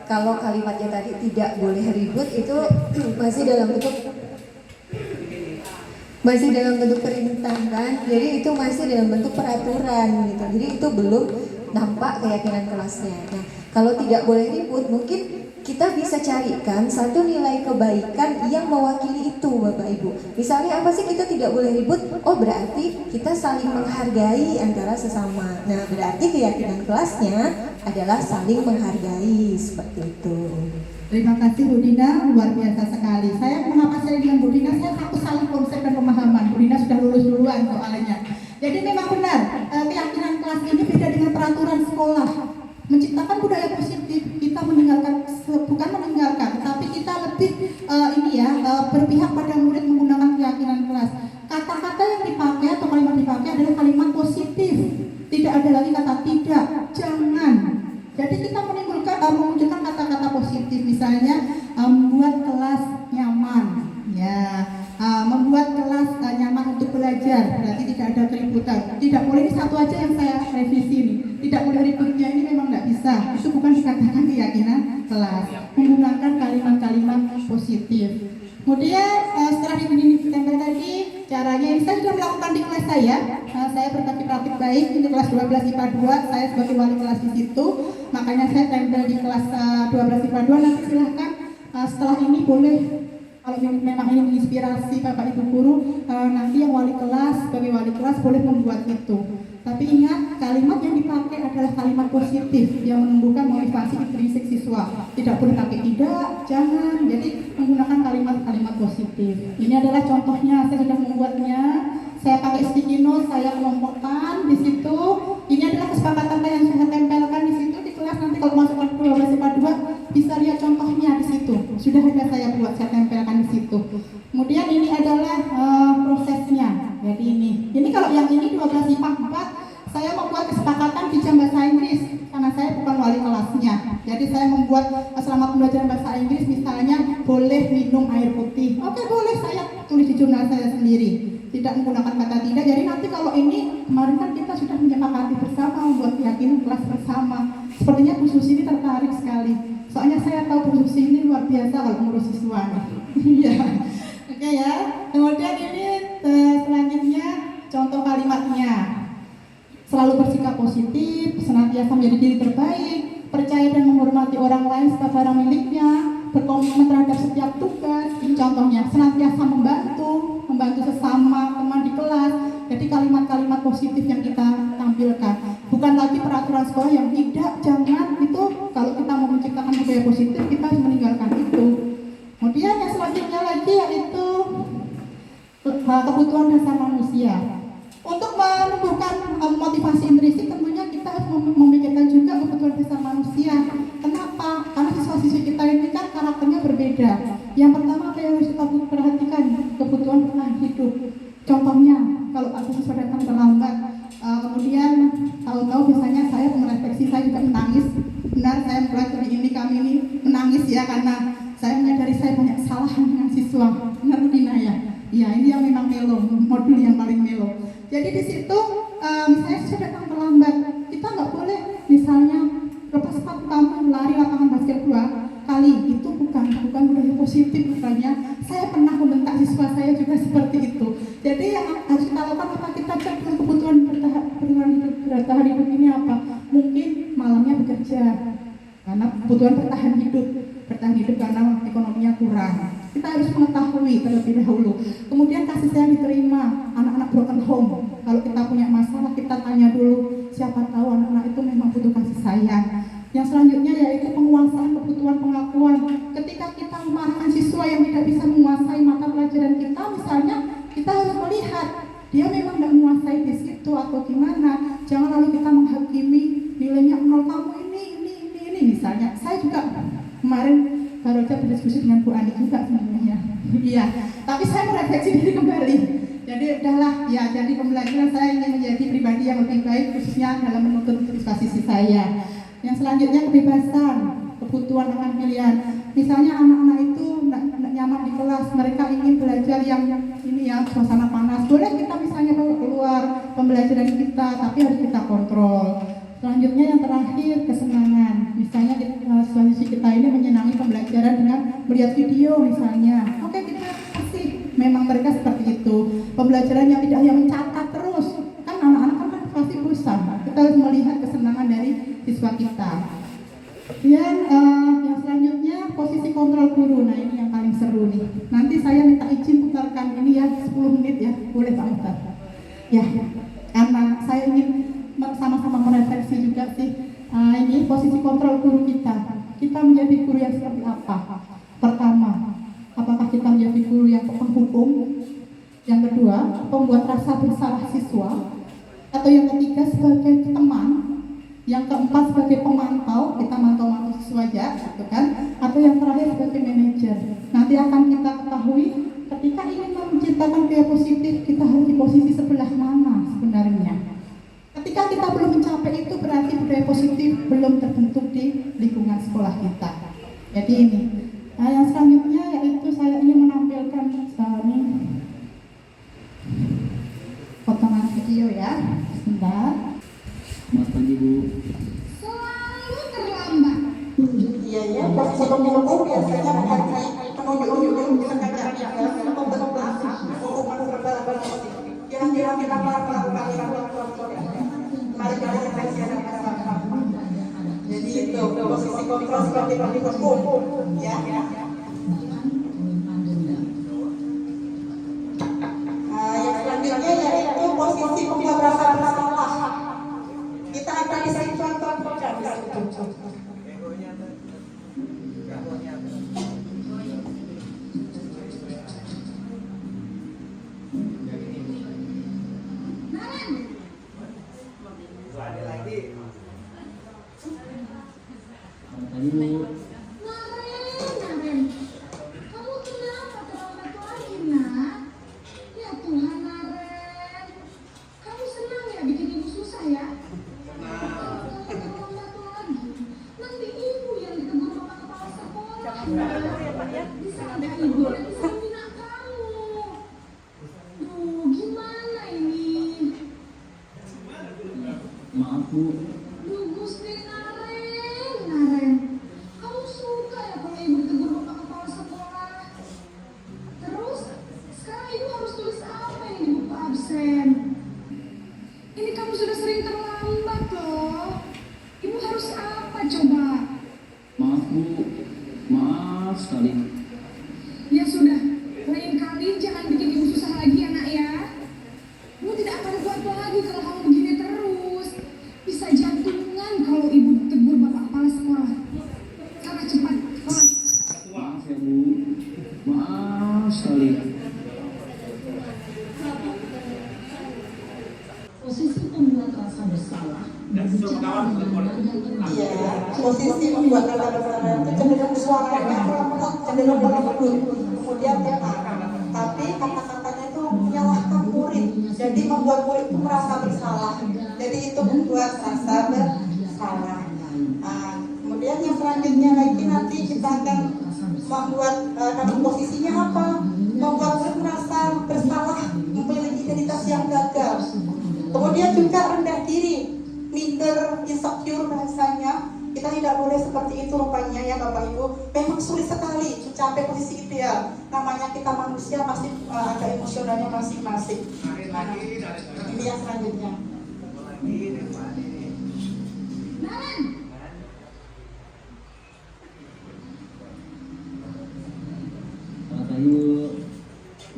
Kalau kalimatnya tadi tidak boleh ribut itu masih dalam bentuk perintah kan, jadi itu masih dalam bentuk peraturan gitu, jadi itu belum nampak keyakinan kelasnya. Nah, kalau tidak boleh ribut mungkin kita bisa carikan satu nilai kebaikan yang mewakili itu Bapak Ibu. Misalnya apa sih kita tidak boleh ribut? Oh berarti kita saling menghargai antara sesama. Nah berarti keyakinan kelasnya adalah saling menghargai, seperti itu. Terima kasih Bu Dina, luar biasa sekali. Saya mengapa saya dengan Bu Dina, saya takut saling konsep dan pemahaman. Bu Dina sudah lulus duluan soalnya. Jadi memang benar, keyakinan kelas ini beda dengan peraturan sekolah. Menciptakan budaya positif, kita bukan meninggalkan, tapi kita lebih berpihak pada murid menggunakan keyakinan kelas. Kata-kata yang dipakai atau kalimat dipakai adalah kalimat positif. Tidak ada lagi kata tidak, jangan. Jadi kita memunculkan kata-kata positif, misalnya membuat kelas nyaman, ya, membuat kelas nyaman untuk belajar, berarti tidak ada keributan. Tidak boleh, ini satu aja yang saya revisi nih, tidak boleh ributnya ini memang nggak bisa. Itu bukan dikatakan keyakinan kelas, menggunakan kalimat-kalimat positif. Kemudian setelah ditempel tadi, caranya ini saya sudah melakukan di kelas saya berpraktik baik, ini kelas 12 IPA 2, saya sebagai wali kelas di situ, makanya saya tempel di kelas 12 IPA 2. Nanti silahkan setelah ini boleh, kalau memang ini menginspirasi Bapak Ibu guru, nanti yang wali kelas, sebagai wali kelas boleh membuat itu. Tapi ingat, kalimat yang dipakai adalah kalimat positif yang menumbuhkan motivasi intrinsik siswa. Tidak boleh pakai tidak, jangan. Jadi menggunakan kalimat-kalimat positif. Ini adalah contohnya, saya sudah membuatnya. Saya pakai sticky note, saya kelompokkan di situ. Ini adalah kesepakatan yang saya tempelkan di situ di kelas. Nanti kalau masuk ke 12 IPA 2 bisa lihat contohnya di situ. Sudah ada saya buat, saya tempelkan di situ. Kemudian ini adalah prosesnya. Jadi ini kalau yang ini 12 IPA 4, saya membuat kesepakatan di jam bahasa Inggris karena saya bukan wali kelasnya. Jadi saya membuat selama pembelajaran bahasa Inggris misalnya boleh minum air putih. Oke, boleh, saya tulis di jurnal saya sendiri. Tidak menggunakan kata tidak. Jadi nanti kalau ini kemarin kan kita sudah menyepakati bersama membuat keyakinan kelas bersama. Sepertinya Bu Susi ini tertarik sekali. Soalnya saya tahu Bu Susi ini luar biasa kalau ngurus siswa. Iya. Oke ya. Kemudian ini selanjutnya contoh kalimatnya. Selalu bersikap positif, senantiasa menjadi diri terbaik, percaya dan menghormati orang lain sebagai barang miliknya, berkomitmen terhadap setiap tugas. Ini contohnya, senantiasa membantu sesama teman di kelas. Jadi kalimat-kalimat positif yang kita tampilkan, bukan lagi peraturan sekolah yang tidak, jangan. Itu kalau kita mau menciptakan budaya positif, kita harus meninggalkan itu. Kemudian yang selanjutnya lagi yaitu kebutuhan dasar manusia. Untuk menumbuhkan motivasi intrinsik, tentunya kita harus memikirkan juga kebutuhan dasar manusia. Kenapa? Karena siswa-siswi kita ini kan karakternya berbeda. Yang pertama apa yang harus kita perhatikan? Kebutuhan bertahan hidup. Contohnya, kalau ada siswa datang terlambat, kemudian tahu-tahu biasanya saya merefleksi, saya juga menangis. Benar, saya mulai dari ini, kami ini menangis ya, karena saya menyadari saya banyak kesalahan dengan siswa. Benar, Dina ya? Iya, ini yang memang melo, modul yang paling melo. Jadi di situ, misalnya siswa datang terlambat, kita nggak boleh misalnya lepas sepatu kamu lari lapangan basket 2 kali. Itu bukan budaya positif. Misalnya saya pernah membentak siswa saya juga seperti itu. Jadi yang harus kita lakukan apa? Kita cek dulu kebutuhan bertahan hidup ini apa. Mungkin malamnya bekerja karena kebutuhan bertahan hidup karena ekonominya kurang. Kita harus mengetahui terlebih dahulu. Kemudian kasih sayang diterima. Anak-anak broken home, kalau kita punya masalah kita tanya dulu, siapa tahu anak-anak itu memang butuh kasih sayang. Yang selanjutnya yaitu penguasaan kebutuhan pengakuan. Ketika kita memarahkan siswa yang tidak bisa menguasai mata pelajaran kita, misalnya, kita harus melihat dia memang tidak menguasai di situ atau gimana. Jangan lalu kita menghakimi nilainya 0, kamu ini misalnya. Saya juga kemarin baru saja berdiskusi dengan Bu Ani juga sebenarnya. Iya, tapi saya merefleksi diri kembali. Jadi udahlah ya, jadi pembelajaran saya ingin menjadi pribadi yang lebih baik, khususnya dalam menuntut siswa-siswi saya. Yang selanjutnya kebebasan, kebutuhan akan pilihan. Misalnya anak-anak itu tidak nyaman di kelas, mereka ingin belajar yang ini ya, suasana panas. Boleh kita misalnya bawa keluar pembelajaran kita, tapi harus kita kontrol. Selanjutnya yang terakhir, kesenangan. Misalnya siswa-siswi kita ini menyenangi pembelajaran dengan melihat video misalnya. Oke, kita kasih, memang mereka seperti itu. Pembelajaran yang tidak hanya mencatat terus, kan anak-anak kan pasti bosan. Kita harus melihat kesenangan dari siswa kita. Dan yang selanjutnya posisi kontrol guru. Nah ini yang paling seru nih. Nanti saya minta izin putarkan ini ya 10 menit ya, boleh Pak Ustaz? Ya, karena saya ingin sama-sama merefleksi juga sih. Ini posisi kontrol guru kita. Kita menjadi guru yang seperti apa? Pertama, apakah kita menjadi guru yang penghukum? Yang kedua, pembuat rasa bersalah siswa? Atau yang ketiga sebagai teman? Yang keempat sebagai pemantau, kita mantau siswa aja, gitu kan? Atau yang terakhir sebagai manajer. Nanti akan kita ketahui ketika ingin menciptakan budaya positif, kita harus di posisi sebelah mana sebenarnya. Ketika kita belum mencapai itu, berarti budaya positif belum terbentuk di lingkungan sekolah kita. Jadi ini. Nah, yang selanjutnya yaitu saya ingin menampilkan ini potongan video ya. Sebentar. Selamat pagi Bu. Selalu terlambat. Iya ya, pas sebelum menunggu biasanya akan menunjuk-nunjuk sekadar membentuk kira-kira kita melakukan mari kita siapkan. Jadi itu posisi kontrol seperti hukum ya. Yang selanjutnya yaitu posisi pembuat rasa bersalah. Kita akan disini contoh. Tadi Bu. Naren, kamu kenapa terlambat lagi nak? Ya Tuhan Naren, kamu senang ya bikin ibu susah ya? Kalau terlambat lagi, nanti ibu yang ditegur sama kepala sekolah. Bisa ada ibu yang bisa membina kamu. Duh, gimana ini? Maaf Bu. Duh Gusti Naren, kamu suka ya kalau ibu ditegur bapak kepala sekolah? Terus absen. Ini kamu sudah sering terlambat loh. Ibu harus apa coba? Maaf Bu, maaf sekali. Ya sudah, lain kali jangan bikin ibu susah lagi ya nak ya. Ibu tidak akan kuat lagi kalau kamu begini terus. Bisa jantungan kalau ibu tegur bapak kepala sekolah. Sana cepat kelas. Maaf ya Bu, maaf sekali. Posisi pembuat rasa bersalah berbicara dengan nada tenang. Iya, posisi membuat rasa bersalah itu cenderung suaranya lembut, cenderung lembut, kemudian dia marah. Tapi kata-katanya itu menyalahkan murid, jadi membuat murid itu merasa bersalah. Jadi itu membuat rasa bersalah. Nah, kemudian yang selanjutnya lagi nanti kita akan membuat dalam posisinya apa? Membuat murid merasa bersalah, memiliki identitas yang gagal. Kemudian juga rendah diri, minder, insecure bahasanya. Kita tidak boleh seperti itu rupanya ya Bapak Ibu. Memang sulit sekali mencapai posisi ideal. Namanya kita manusia pasti ada emosionalnya masing-masing. Ini yang selanjutnya. Selamat pagi Bu.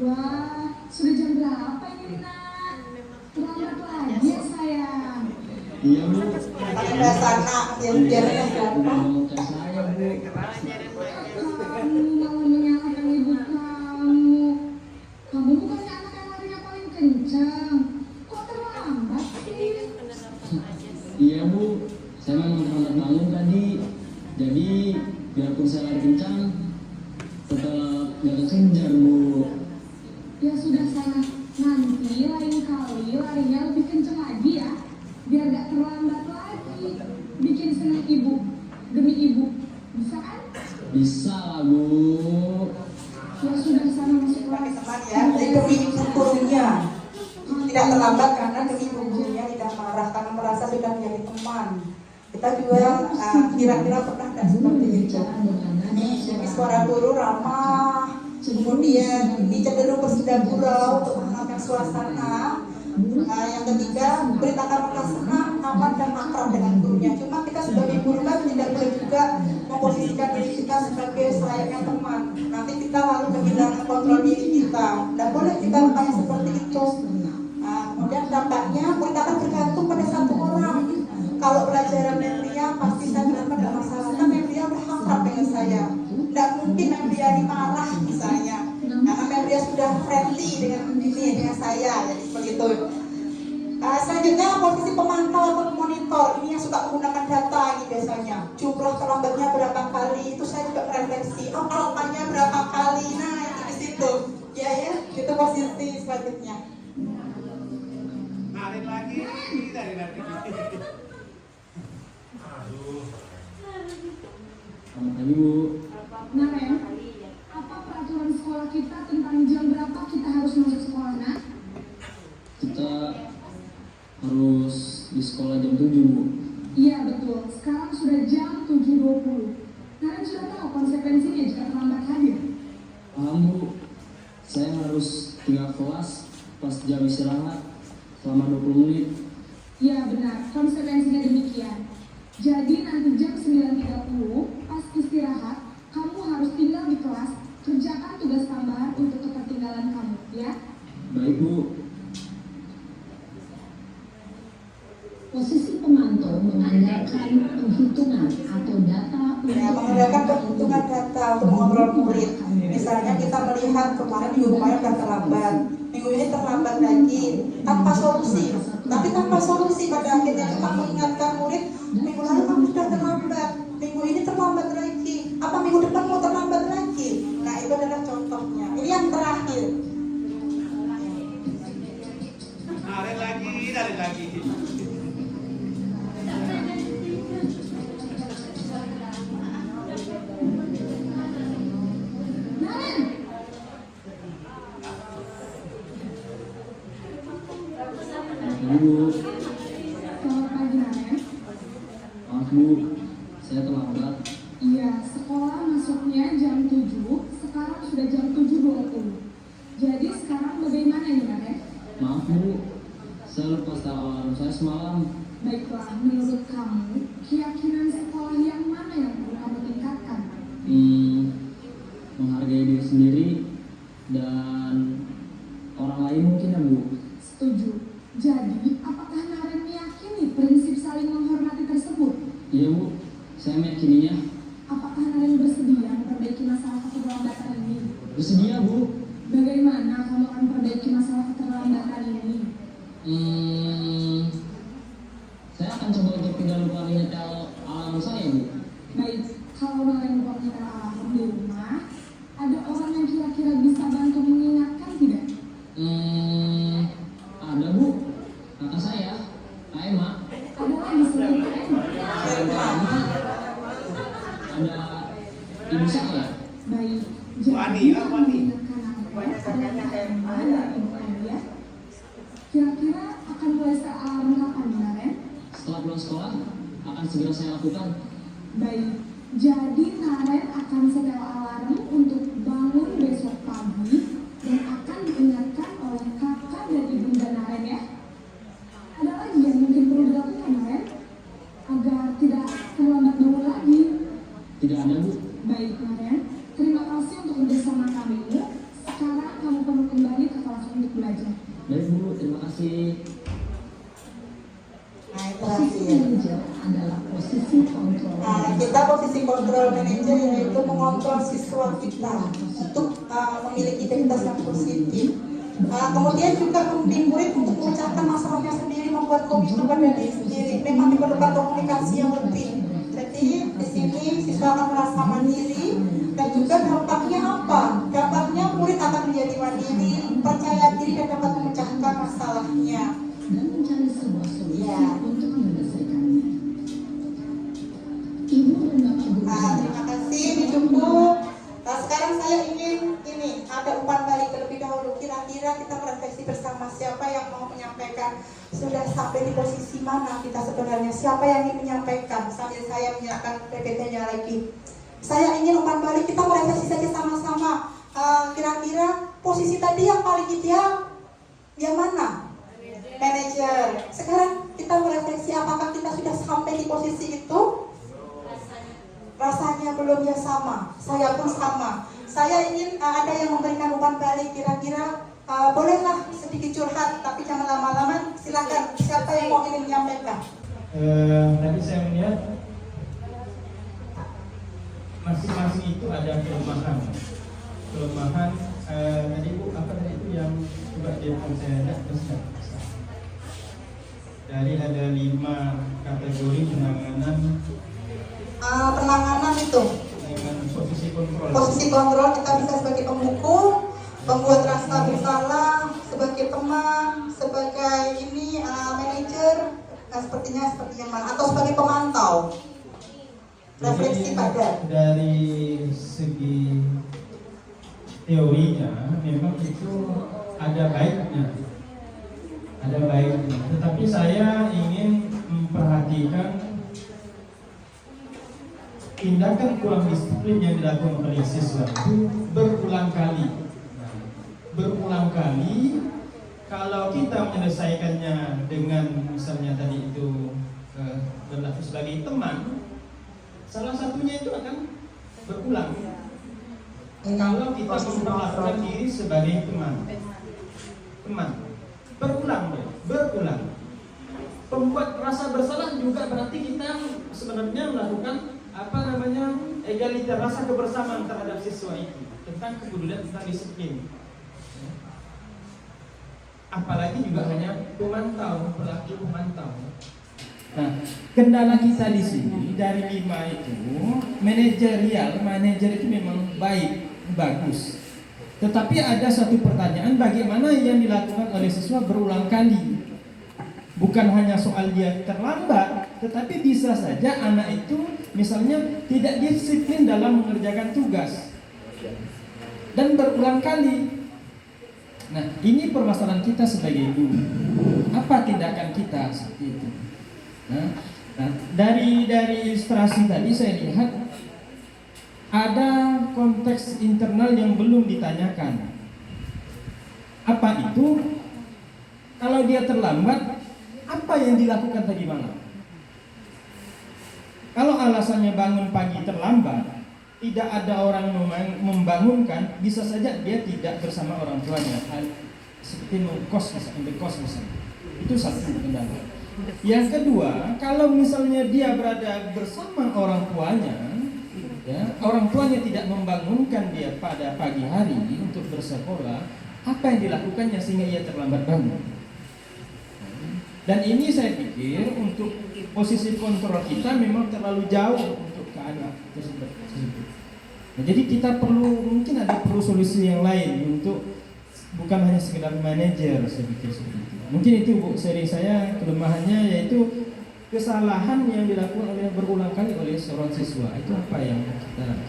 Wah, sudah jam berapa ini nak? Terlambat lagi ya sayang. Iya Bu. Ada sana yang biarnya siapa? Ngomongkan saya Bu. Kamu malah menyalahkan ibu kamu. Kamu bukannya anak yang larinya paling kencang. Kok terlambat sih? Iya Bu, saya memang terlambat bangun tadi. Jadi biarpun saya lari kencang, tetap gak kekejar Bu. Ya sudah sana. Nanti lain kali larinya lebih kencang lagi ya. Biar gak terlambat lagi. Bikin senang ibu. Demi ibu. Bisa kan? Bisa lah Bu. Ya sudah sana masuk kelas. Teman ya, jadi demi ibu gurunya tidak terlambat karena demi ibu gurunya tidak marah karena merasa sudah menjadi teman. Kita juga kira-kira pernah tidak seperti itu. Jadi suara guru ramah, kemudian ini cenderung bersedia gurau untuk menenangkan suasana. Yang ketiga, beritakan mereka senang, aman dan akrab dengan gurunya. Cuma kita sebagai guru kan tidak boleh juga memposisikan diri kita sebagai selayaknya teman. Nanti kita lalu kehilangan kontrol diri kita. Tidak boleh kita kayak seperti itu. Kemudian dampaknya kita akan bergantung pada satu orang. Kalau pelajaran Mevria pasti saya bilang ada masalah. Karena Mevria berharap dengan saya. Tidak mungkin Mevria ini marah misalnya. Karena Mevria sudah friendly dengan saya. Jadi seperti itu. Selanjutnya posisi pemantau atau monitor. Ini yang suka menggunakan data ini biasanya. Jumlah terlambatnya berapa kali. Itu saya juga refleksi. Alpanya berapa kali. Nah itu di situ. Ya itu posisi selanjutnya. Narik lagi, dari lagi. Selamat pagi Bu. Nah Ren, apa peraturan sekolah kita tentang jam berapa kita harus masuk sekolah nak? Kita harus di sekolah jam 7 Bu. Iya betul, sekarang sudah jam 7.20. Kalian sudah tahu konsekuensinya jika terlambat hadir? Paham Bu. Saya harus tinggal kelas pas jam istirahat selama 20 menit. Iya benar, konsekuensinya demikian. Jadi nanti jam 9.30 pas istirahat, kamu harus tinggal di kelas, kerjakan tugas tambahan untuk ketertinggalan kamu, ya? Baik Bu. Posisi pemantau mengandalkan penghitungan atau data Menggunakan perhitungan data untuk mengontrol murid. Misalnya kita melihat minggu kemarin sudah terlambat, minggu ini terlambat lagi tanpa solusi. Tapi tanpa solusi pada akhirnya kita mengingatkan murid, minggu lalu kamu sudah terlambat, minggu ini terlambat lagi. Apa minggu depan mau terlambat lagi? Nah itu adalah contohnya. Ini yang terakhir. Narik lagi. Bu. Selamat pagi Naren. Maaf Bu, saya terlambat. Iya, sekolah masuknya jam 7, sekarang sudah jam 7.20. Jadi sekarang bagaimana nih Naren? Maaf Bu, saya lepas tahu alarm saya semalam. Baiklah, menurut kamu, keyakinan sekolah yang mana yang perlu kamu tingkatkan? Menghargai diri sendiri dan orang lain mungkin ya Bu. Setuju. Jadi, apakah Naren meyakini prinsip saling menghormati tersebut? Iya Bu, saya meyakininya. Apakah Naren bersedia memperbaiki masalah keterlambatan ini? Bersedia Bu. Bagaimana kamu akan memperbaiki masalah keterlambatan ini? Saya akan coba untuk tidak lupa menyetel alarm saya Bu. Baik, kalau Naren lupa menyetel alarm di rumah, ada orang yang kira-kira bisa bantu mengingatkan tidak? Ada Bu, kakak saya, Kak Emma. Ada lagi selain Emma? Selain Kak Emma, ada ibu saya. Baik, Wani, jadi ah, Wani. mengingatkan Naren adalah Emma dan ibu Alia. Kira-kira akan mulai setel alarm kapan, Naren? Setelah pulang sekolah, akan segera saya lakukan. Baik, jadi Naren akan setel alarm untuk bangun besok pagi dan akan diingatkan oleh kakak dan ibunda Naren ya. Ada lagi yang mungkin perlu dilakukan Naren agar tidak terlambat bangun lagi? Tidak ada Bu. Baik Naren, terima kasih untuk kerjasama kami. Sekarang kamu perlu kembali ke kelas untuk belajar. Baik Bu, terima kasih. Posisi manajer adalah posisi kontrol. Kita posisi kontrol manajer yaitu mengontrol siswa kita untuk memiliki identitas yang positif. Kemudian juga membimbing murid untuk memecahkan masalahnya sendiri, membuat komitmen pada diri sendiri. Memang diperlukan komunikasi yang lebih. Jadi di sini siswa akan merasa mandiri dan juga dampaknya apa? Dampaknya murid akan menjadi mandiri, percaya diri dan dapat memecahkan masalahnya. Dan mencari sebuah solusi untuk menyelesaikannya. Ibu dan Bapak Guru. Terima kasih, cukup. Sekarang saya ingin ini ada umpan balik terlebih dahulu. Kira-kira kita merefleksi bersama siapa yang mau menyampaikan sudah sampai di posisi mana kita sebenarnya, siapa yang ingin menyampaikan sambil saya menyerahkan PPT-nya lagi. Saya ingin umpan balik, kita merefleksi saja sama-sama. Kira-kira posisi tadi yang paling ideal yang mana? Manajer. Sekarang kita merefleksi apakah kita sudah sampai di posisi itu? Rasanya belum ya sama. Saya pun sama. Saya ingin ada yang memberikan umpan balik. Kira-kira bolehlah sedikit curhat, tapi jangan lama-lama. Silakan. Siapa yang mau ingin menyampaikan? Tadi saya melihat masing-masing itu ada kelemahan. Tadi Bu, apa tadi itu yang coba dia saya lihat dari ada 5 kategori penanganan itu dengan posisi kontrol. Posisi kontrol kita bisa sebagai pemukul, pembuat rasa bersalah, sebagai teman, sebagai ini manajer, sepertinya seperti yang mana, atau sebagai pemantau. Refleksi pada dari segi teorinya memang itu ada baiknya, tetapi saya ingin memperhatikan tindakan kurang disiplin yang dilakukan oleh siswa itu berulang kali. Kalau kita menyelesaikannya dengan misalnya tadi itu berlaku sebagai teman, salah satunya itu akan berulang. Kalau kita memperlakukan diri sebagai teman, berulang. Pembuat rasa bersalah juga berarti kita sebenarnya melakukan egaliter, rasa kebersamaan terhadap siswa itu tentang kepedulian, tentang disiplin. Apalagi juga hanya pelaku pemantau. Nah, kendala kita di sini dari 5 itu manajer itu memang bagus. Tetapi ada satu pertanyaan, bagaimana yang dilakukan oleh siswa berulang kali? Bukan hanya soal dia terlambat, tetapi bisa saja anak itu misalnya tidak disiplin dalam mengerjakan tugas dan berulang kali. Nah, ini permasalahan kita sebagai guru. Apa tindakan kita seperti itu? Nah, dari ilustrasi tadi saya lihat ada konteks internal yang belum ditanyakan. Apa itu? Kalau dia terlambat, apa yang dilakukan tadi malam? Kalau alasannya bangun pagi terlambat, tidak ada orang membangunkan, bisa saja dia tidak bersama orang tuanya, seperti mengkos misalnya. Itu satu kendala. Yang kedua, kalau misalnya dia berada bersama orang tuanya, ya, orang tuanya tidak membangunkan dia pada pagi hari untuk bersekolah, apa yang dilakukannya sehingga ia terlambat bangun? Dan ini saya pikir untuk posisi kontrol kita memang terlalu jauh untuk ke anak tersebut. Nah, jadi kita mungkin ada solusi yang lain untuk bukan hanya sekedar manajer, saya pikir seperti itu. Mungkin itu Bu, seri saya kelemahannya yaitu kesalahan yang dilakukan berulang kali oleh seorang siswa. Itu apa yang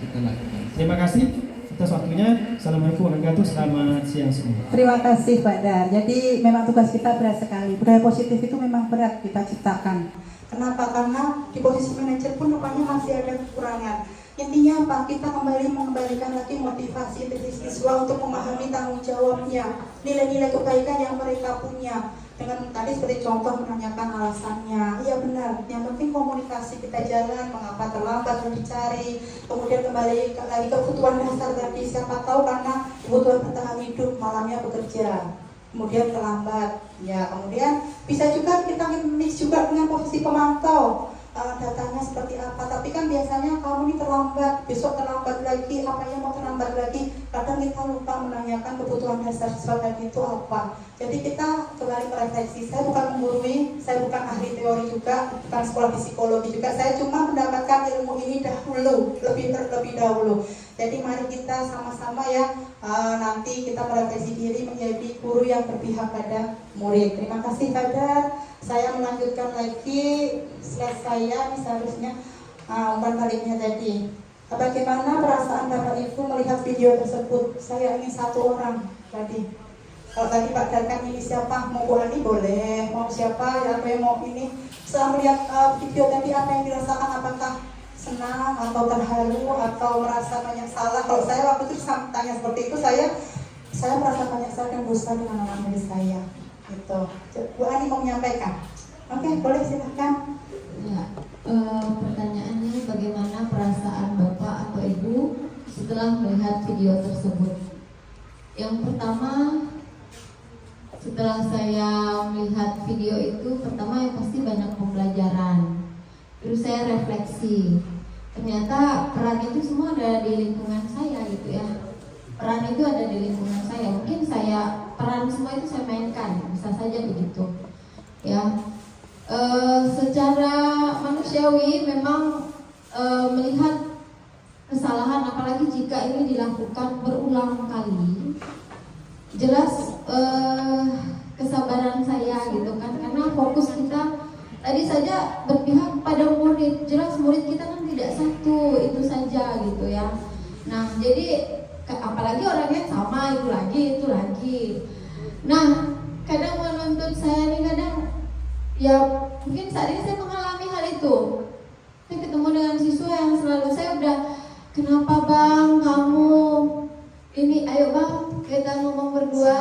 kita lakukan. Terima kasih atas waktunya. Assalamualaikum warahmatullahi wabarakatuh. Selamat siang semua. Terima kasih Pak Dar. Jadi memang tugas kita berat sekali. Budaya positif itu memang berat kita ciptakan. Kenapa? Karena di posisi manajer pun rupanya masih ada kekurangan. Intinya apa? Kita mengembalikan lagi motivasi dari siswa untuk memahami tanggung jawabnya, nilai-nilai kebaikan yang mereka punya. Dengan tadi seperti contoh menanyakan alasannya, iya benar. Yang penting komunikasi kita jalan, mengapa terlambat dicari, kemudian kembali lagi ke kebutuhan dasar tadi. Siapa tahu karena kebutuhan bertahan hidup, malamnya bekerja, kemudian terlambat. Ya, kemudian bisa juga kita mix juga dengan posisi pemantau. Datanya seperti apa, tapi kan biasanya kamu ini terlambat, besok terlambat lagi, apanya mau terlambat lagi. Kadang kita lupa menanyakan kebutuhan dasar siswa tadi itu apa. Jadi kita kembali merefleksi. Saya bukan menggurui, saya bukan ahli teori juga, bukan sekolah psikologi juga. Saya cuma mendapatkan ilmu ini dahulu, lebih dahulu. Jadi mari kita sama-sama ya nanti kita merefleksi diri menjadi guru yang berpihak pada murid. Terima kasih Badar. Saya melanjutkan lagi slide saya, ini seharusnya umpan baliknya tadi. Bagaimana perasaan Bapak Ibu melihat video tersebut? Saya ingin satu orang tadi. Kalau tadi Pak Darkan ini siapa? Mau Bu Ani boleh, mau siapa ya, apa yang mau ini. Setelah melihat video tadi apa yang dirasakan? Apakah senang atau terharu atau merasa banyak salah? Kalau saya waktu itu tanya seperti itu, saya merasa banyak salah dan dosa dengan anak murid saya. Gitu. Bu Ani mau menyampaikan? Oke, boleh silahkan. Ya, pertanyaannya bagaimana perasaan Bapak atau Ibu setelah melihat video tersebut? Yang pertama, setelah saya melihat video itu, pertama yang pasti banyak pembelajaran. Terus saya refleksi, ternyata peran itu semua ada di lingkungan saya gitu ya. Peran itu ada di lingkungan saya. Mungkin peran semua itu saya mainkan, bisa saja begitu. Ya, secara manusiawi memang melihat kesalahan, apalagi jika ini dilakukan berulang kali, jelas kesabaran saya gitu kan, karena fokus kita tadi saja berpihak pada murid. Jelas murid kita kan tidak satu, itu saja gitu ya. Nah, jadi apalagi orangnya sama, itu lagi. Nah, kadang menuntut saya nih, kadang ya mungkin saat ini saya mengalami hal itu. Saya ketemu dengan siswa yang selalu saya udah, kenapa Bang kamu ini, ayo Bang kita ngomong berdua.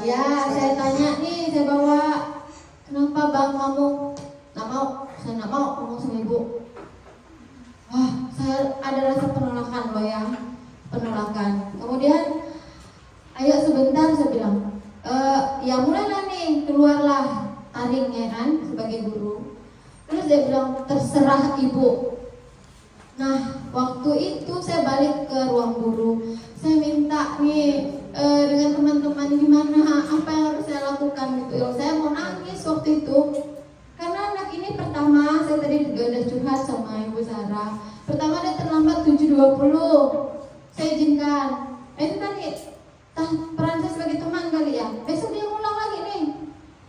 Ya, saya tanya nih, saya bawa, kenapa Bang kamu nggak mau? Saya nggak mau ngomong sama Ibu. Wah, saya ada rasa penolakan loh ya, penolakan. Kemudian, ayo sebentar, saya bilang, ya mulailah nih, keluarlah taringnya kan sebagai guru. Terus dia bilang, terserah Ibu. Nah, waktu itu saya balik ke ruang guru. Saya minta nih dengan teman-teman gimana, apa yang harus saya lakukan gitu. Saya mau nangis waktu itu. Karena anak ini pertama, saya tadi juga udah curhat sama Ibu Sarah. Pertama dia terlambat 7.20. Saya izinkan. Itu tadi peran saya sebagai teman kali ya. Besok dia ulang lagi nih.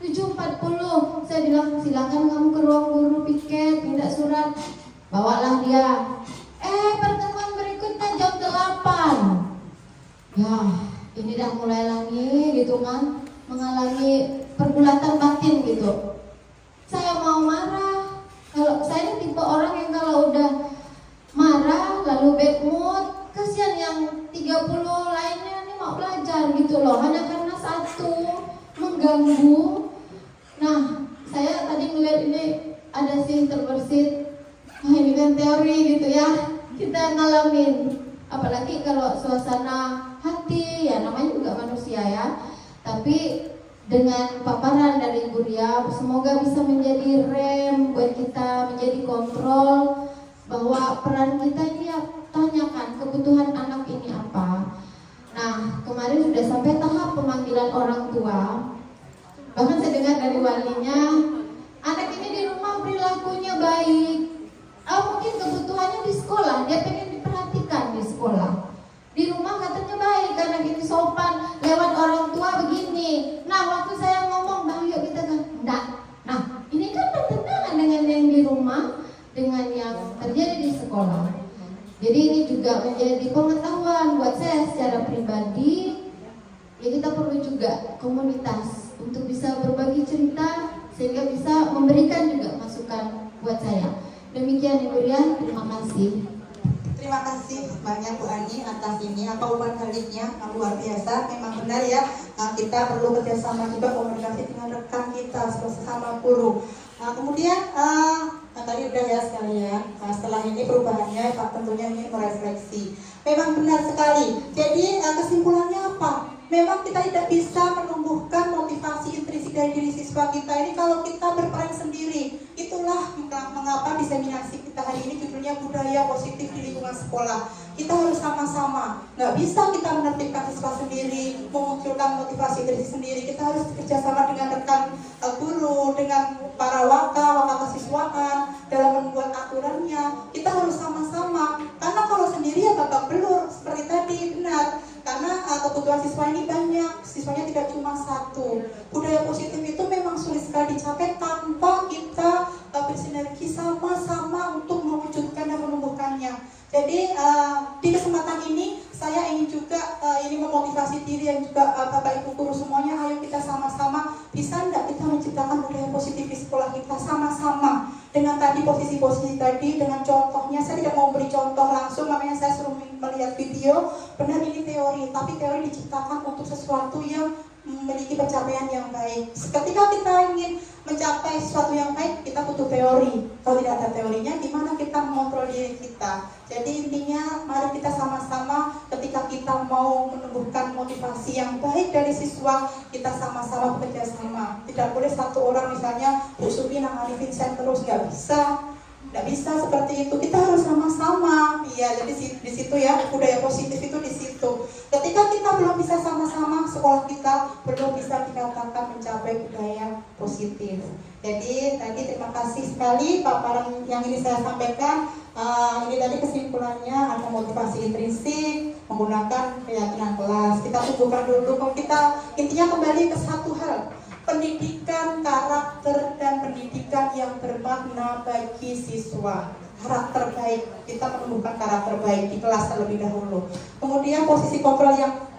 7.40. Saya bilang, silakan kamu ke ruang guru piket, minta surat. Bawalah dia. Pertemuan berikutnya jam 8. Ya, ini dah mulai lagi gitu kan, mengalami pergulatan batin gitu. Saya mau marah. Kalau saya ini tipe orang yang kalau udah marah lalu bad mood, kasihan yang 30 lainnya ini mau belajar gitu loh. Hanya karena satu mengganggu. Nah, saya tadi melihat ini ada sih terbersit. Wah, ini kan teori gitu ya. Kita ngalamin. Apalagi kalau suasana hati, ya namanya juga manusia ya. Tapi dengan paparan dari Ibu Ria, semoga bisa menjadi rem buat kita, menjadi kontrol bahwa peran kita ini ya, tanyakan kebutuhan anak ini apa. Nah, kemarin sudah sampai tahap pemanggilan orang tua. Bahkan saya dengar dari walinya, anak ini di rumah perilakunya baik. Mungkin kebutuhannya di sekolah, dia pengen diperhatikan di sekolah. Di rumah katanya baik, anak ini sopan, lewat orang tua begini. Nah, waktu saya ngomong, Bang, yuk kita kan, enggak. Nah, ini kan bertentangan dengan yang di rumah, dengan yang terjadi di sekolah. Jadi ini juga menjadi pengetahuan buat saya secara pribadi. Ya, kita perlu juga komunitas untuk bisa berbagi cerita sehingga bisa memberikan juga masukan buat saya. Demikian Ibu Ria, terima kasih. Terima kasih banyak Bu Ani atas ini, apa umpan baliknya luar biasa. Memang benar ya, kita perlu kerjasama juga, komunikasi dengan rekan kita sesama guru. Kemudian tadi udah ya sekalian, setelah ini perubahannya Pak tentunya ini merefleksi. Memang benar sekali. Jadi kesimpulannya apa? Memang kita tidak bisa menumbuhkan motivasi intrinsik dari diri siswa kita ini kalau kita berperan sendiri. Itulah mengapa diseminasi kita hari ini judulnya budaya positif di lingkungan sekolah. Kita harus sama-sama. Nggak bisa kita menertibkan siswa sendiri, memunculkan motivasi diri sendiri. Kita harus kerjasama dengan rekan guru, dengan para waka kesiswaan dalam membuat aturannya. Kita harus sama-sama. Karena kalau sendiri ya babak belur seperti tadi, benar. Karena kebutuhan siswa ini banyak, siswanya tidak cuma satu. Budaya positif itu memang sulit sekali dicapai tanpa kita bersinergi sama-sama untuk mewujudkan dan menumbuhkannya. Jadi di kesempatan ini saya ingin juga ini memotivasi diri dan juga Bapak Ibu guru semuanya, ayo kita sama-sama, bisa enggak kita menciptakan budaya positif di sekolah kita sama-sama. Dengan tadi posisi-posisi tadi, dengan contohnya, saya tidak mau beri contoh langsung, makanya saya suruh melihat video. Benar ini teori, tapi teori diciptakan untuk sesuatu yang memiliki pencapaian yang baik. Ketika kita ingin mencapai sesuatu yang baik, kita butuh teori. Kalau tidak ada teorinya, gimana kita mengontrol diri kita? Jadi intinya, mari kita sama-sama ketika kita mau menumbuhkan motivasi yang baik dari siswa, kita sama-sama bekerja sama. Tidak boleh satu orang misalnya, Bu Subi nangani Vincent terus, nggak bisa. Nggak bisa seperti itu, kita harus sama-sama. Iya, jadi di situ ya, budaya positif itu di situ. Ketika kita belum bisa sama-sama, sekolah kita belum bisa dikatakan mencapai budaya positif. Jadi tadi terima kasih sekali paparan yang ini saya sampaikan. Ini tadi kesimpulannya ada motivasi intrinsik, menggunakan keyakinan kelas. Kita tumbuhkan dulu, kalau kita intinya kembali ke satu hal. Pendidikan karakter dan pendidikan yang bermakna bagi siswa. Karakter baik, kita menumbuhkan karakter baik di kelas terlebih dahulu. Kemudian posisi kontrol yang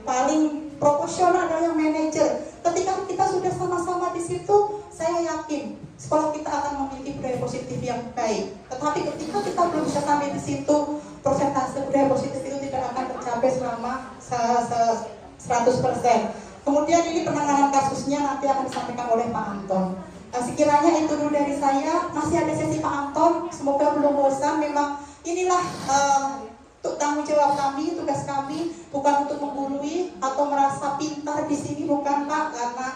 paling proporsional adalah yang manajer. Ketika kita sudah sama-sama di situ, saya yakin sekolah kita akan memiliki budaya positif yang baik. Tetapi ketika kita belum bisa sampai di situ, persentase budaya positif itu tidak akan tercapai selama 100%. Kemudian ini penanganan kasusnya nanti akan disampaikan oleh Pak Anton. Sekiranya itu dulu dari saya. Masih ada sesi Pak Anton, semoga belum bosan. Memang inilah tanggung jawab kami, tugas kami, bukan untuk menggurui atau merasa pintar di sini, bukan Pak, karena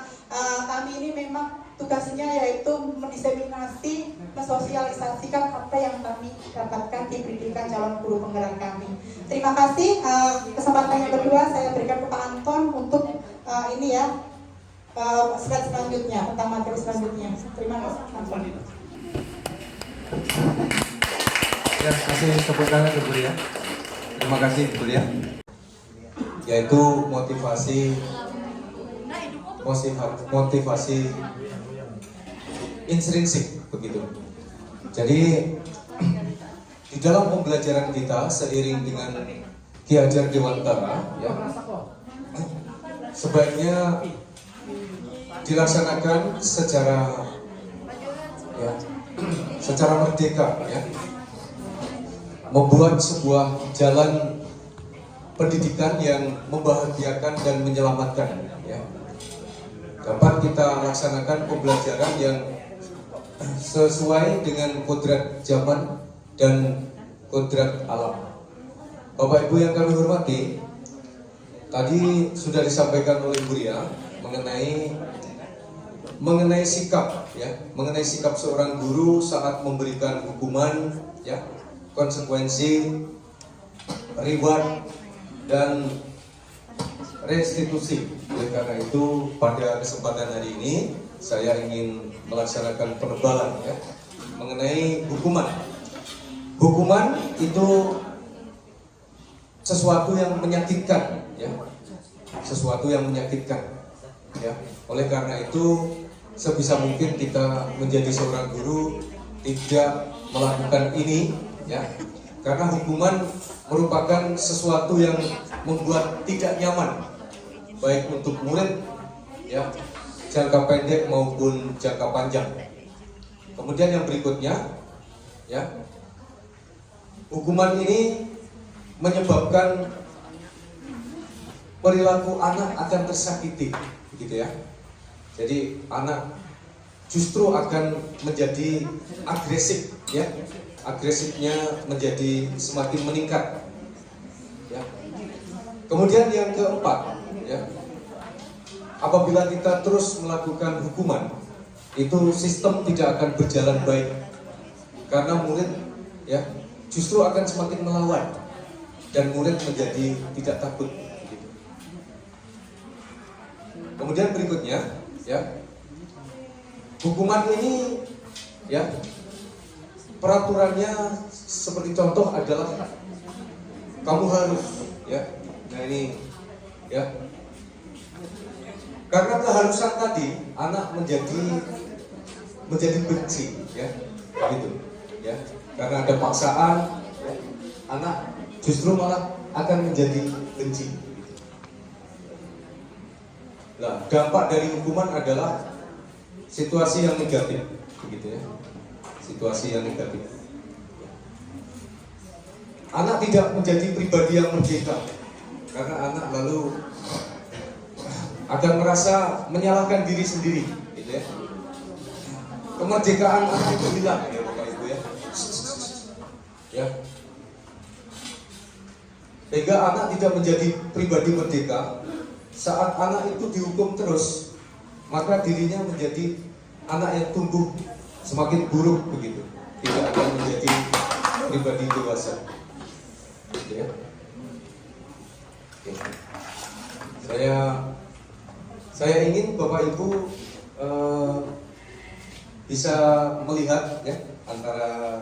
kami ini memang tugasnya yaitu mendiseminasi, mensosialisasikan apa yang kami dapatkan di pendidikan calon guru penggerak kami. Terima kasih. Kesempatan yang kedua saya berikan ke Pak Anton untuk ini ya, slide selanjutnya, tentang materi selanjutnya. Terima kasih Anton. Ya, kasih tepuk tangan ke Bu Ria. Terima kasih Bu Ria. Yaitu motivasi intrinsik begitu. Jadi di dalam pembelajaran kita seiring dengan Ki Hajar Dewantara, ya, sebaiknya dilaksanakan secara merdeka, ya, membuat sebuah jalan pendidikan yang membahagiakan dan menyelamatkan, ya. dapat kita laksanakan pembelajaran yang sesuai dengan kodrat zaman dan kodrat alam. Bapak Ibu yang kami hormati, tadi sudah disampaikan oleh Bu Ria mengenai sikap, ya, mengenai sikap seorang guru saat memberikan hukuman, ya, konsekuensi, reward dan restitusi. Oleh karena itu, pada kesempatan hari ini saya ingin melaksanakan penebalan, ya, mengenai hukuman. Hukuman itu sesuatu yang menyakitkan, ya, sesuatu yang menyakitkan, ya. Oleh karena itu, sebisa mungkin kita menjadi seorang guru tidak melakukan ini, ya, karena hukuman merupakan sesuatu yang membuat tidak nyaman, baik untuk murid, ya, jangka pendek maupun jangka panjang. Kemudian yang berikutnya, ya, hukuman ini menyebabkan perilaku anak akan tersakiti, begitu ya. Jadi anak justru akan menjadi agresif, ya, agresifnya menjadi semakin meningkat, ya. Kemudian yang keempat, ya, apabila kita terus melakukan hukuman, itu sistem tidak akan berjalan baik, karena murid, ya, justru akan semakin melawan dan murid menjadi tidak takut. Kemudian berikutnya, ya, hukuman ini, ya, peraturannya seperti contoh adalah kamu harus, ya, nah ini, ya, karena keharusan tadi anak menjadi benci, ya, gitu, ya, karena ada paksaan, ya, anak justru malah akan menjadi benci. Nah, dampak dari hukuman adalah situasi yang negatif, begitu ya, situasi yang negatif. Anak tidak menjadi pribadi yang merdeka, karena anak lalu akan merasa menyalahkan diri sendiri, gitu ya. Kemerdekaan anak itu hilang, ya Bapak Ibu, ya. Ya. Sehingga anak tidak menjadi pribadi merdeka. Saat anak itu dihukum terus, maka dirinya menjadi anak yang tumbuh semakin buruk, begitu. Tidak akan menjadi pribadi dewasa. Ya. Oke. Saya ingin Bapak Ibu bisa melihat, ya, antara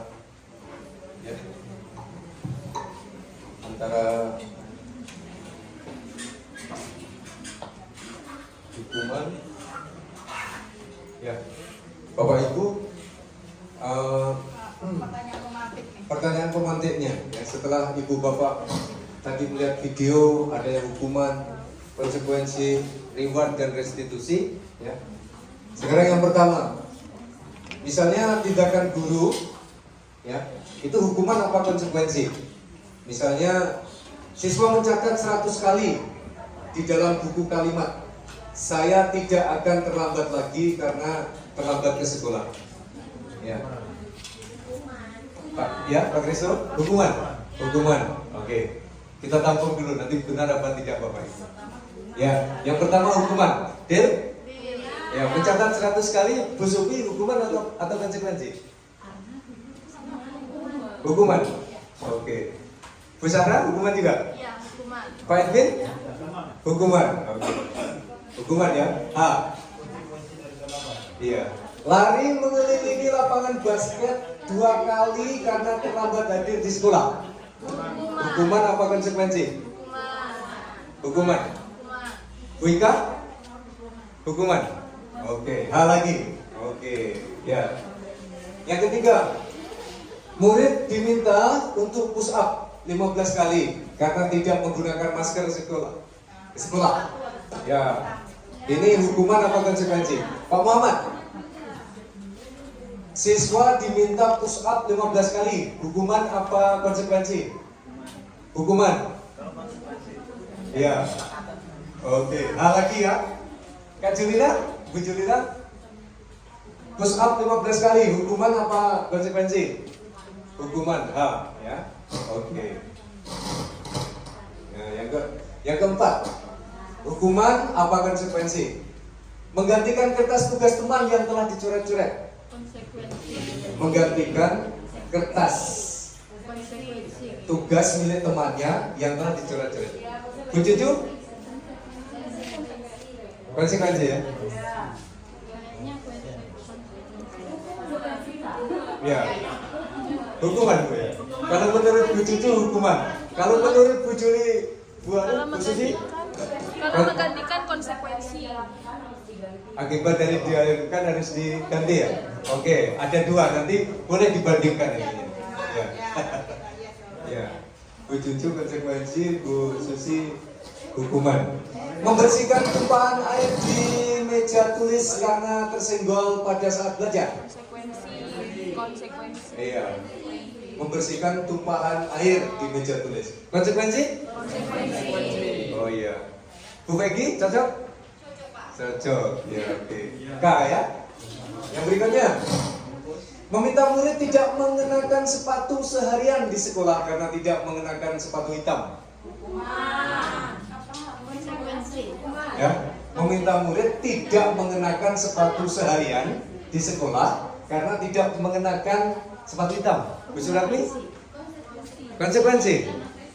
hukuman, ya, Bapak Ibu, pertanyaan pemantiknya, ya, setelah Ibu Bapak tadi melihat video ada yang hukuman, konsekuensi, reward dan restitusi, ya. Sekarang yang pertama, misalnya tindakan guru, ya, itu hukuman apa konsekuensi? Misalnya siswa mencatat 100 kali di dalam buku kalimat, saya tidak akan terlambat lagi karena terlambat ke sekolah. Ya, Pak, ya, Pak Kristo, hukuman. Oke, kita tampung dulu, nanti benar apa tidak Bapak Ibu. Ya, yang pertama hukuman. Deal? Ya, mencatat 100 kali, Bu Supi, hukuman atau konsekuensi? Hukuman. Oke. Bu Sarah, hukuman juga? Ya, hukuman. Pak Edwin? Hukuman. Oke. Hukuman, ya. A. Iya. Lari mengelilingi lapangan basket 2 kali karena terlambat hadir di sekolah. Hukuman apa konsekuensi? Hukuman. Bu Ika? Hukuman. Oke. H lagi. Oke. Ya. Yang ketiga, murid diminta untuk push up 15 kali karena tidak menggunakan masker sekolah. Ya. Ini hukuman apa konsekuensi? Pak Muhammad. Siswa diminta push up 15 kali. Hukuman apa konsekuensi? Hukuman. Ya. Oke. Lagi ya. Kak Julina, Bu Julina, push up 15 kali, hukuman apa konsekuensi? Hukuman, ya. Oke. Nah, yang keempat, hukuman apa konsekuensi? Menggantikan kertas tugas teman yang telah dicoret-coret. Menggantikan kertas tugas milik temannya yang telah dicoret-coret. Bu Cucu? Konsekuensi ya? Ya. Hukuman Bu ya. Kalau menurut Bu Cucu hukuman. Kalau menurut Bu Juli, Bu Susi? Kalau menggantikan konsekuensi. Akibat dari dialirkan harus diganti ya? Oke, ada dua, nanti boleh dibandingkan ini. Ya. Ya. Bu Cucu konsekuensi, Bu Susi hukuman. Membersihkan tumpahan air di meja tulis karena tersenggol pada saat belajar. Konsekuensi. Iya. Membersihkan tumpahan air di meja tulis. Konsekuensi? Konsekuensi. Oh iya. Bu Peggy, cocok? Cocok. Ya, oke. Kak ya. Yang berikutnya. Meminta murid tidak mengenakan sepatu seharian di sekolah karena tidak mengenakan sepatu hitam. Ya, meminta murid tidak mengenakan sepatu seharian di sekolah karena tidak mengenakan sepatu hitam. Bu Surati? Konsekuensi?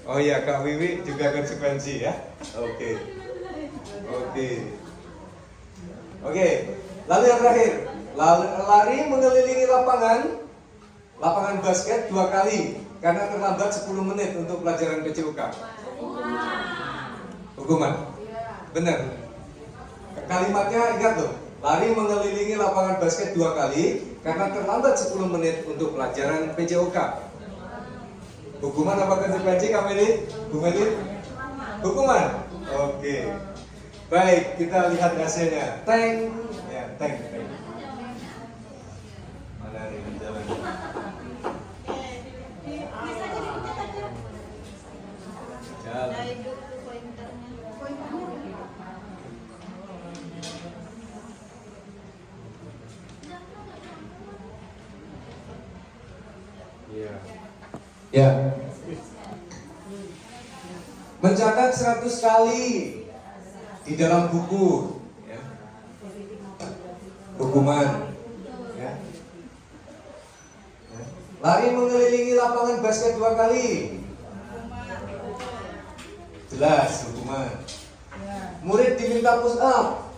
Oh iya, Kak Wiwi juga konsekuensi ya. Oke. Lalu yang terakhir, lari mengelilingi lapangan basket 2 kali karena terlambat 10 menit untuk pelajaran PCUK. Hukuman. Benar. Kalimatnya ingat loh. Lari mengelilingi lapangan basket 2 kali karena terlambat 10 menit untuk pelajaran PJOK. Hukuman apa konsekuensi Kak Meli? Bu Meli? Hukuman. Oke. Baik, kita lihat hasilnya. Tank. Ya, tank. Mana ini jalan? Ya. Mencatat 100 kali di dalam buku, ya. Hukuman. Ya. Lari mengelilingi lapangan basket 2 kali. Jelas hukuman. Murid diminta push up.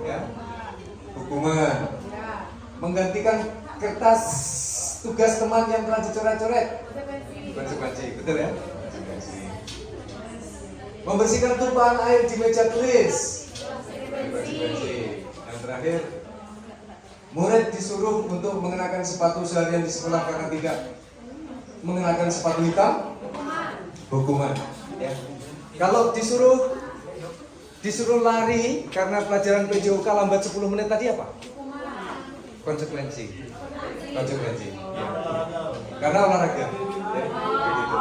Ya. Hukuman. Menggantikan kertas tugas teman yang telah dicoret-coret. Konsekuensi, betul ya? Konsekuensi. Membersihkan tumpahan air di meja tulis. Konsekuensi. Yang terakhir, murid disuruh untuk mengenakan sepatu seharian di sekolah karena tidak mengenakan sepatu hitam. Hukuman. Ya. Kalau disuruh lari karena pelajaran PJOK lambat 10 menit tadi apa? Konsekuensi. Konsekuensi. Ya. Karena olahraga. Ya. Begitu.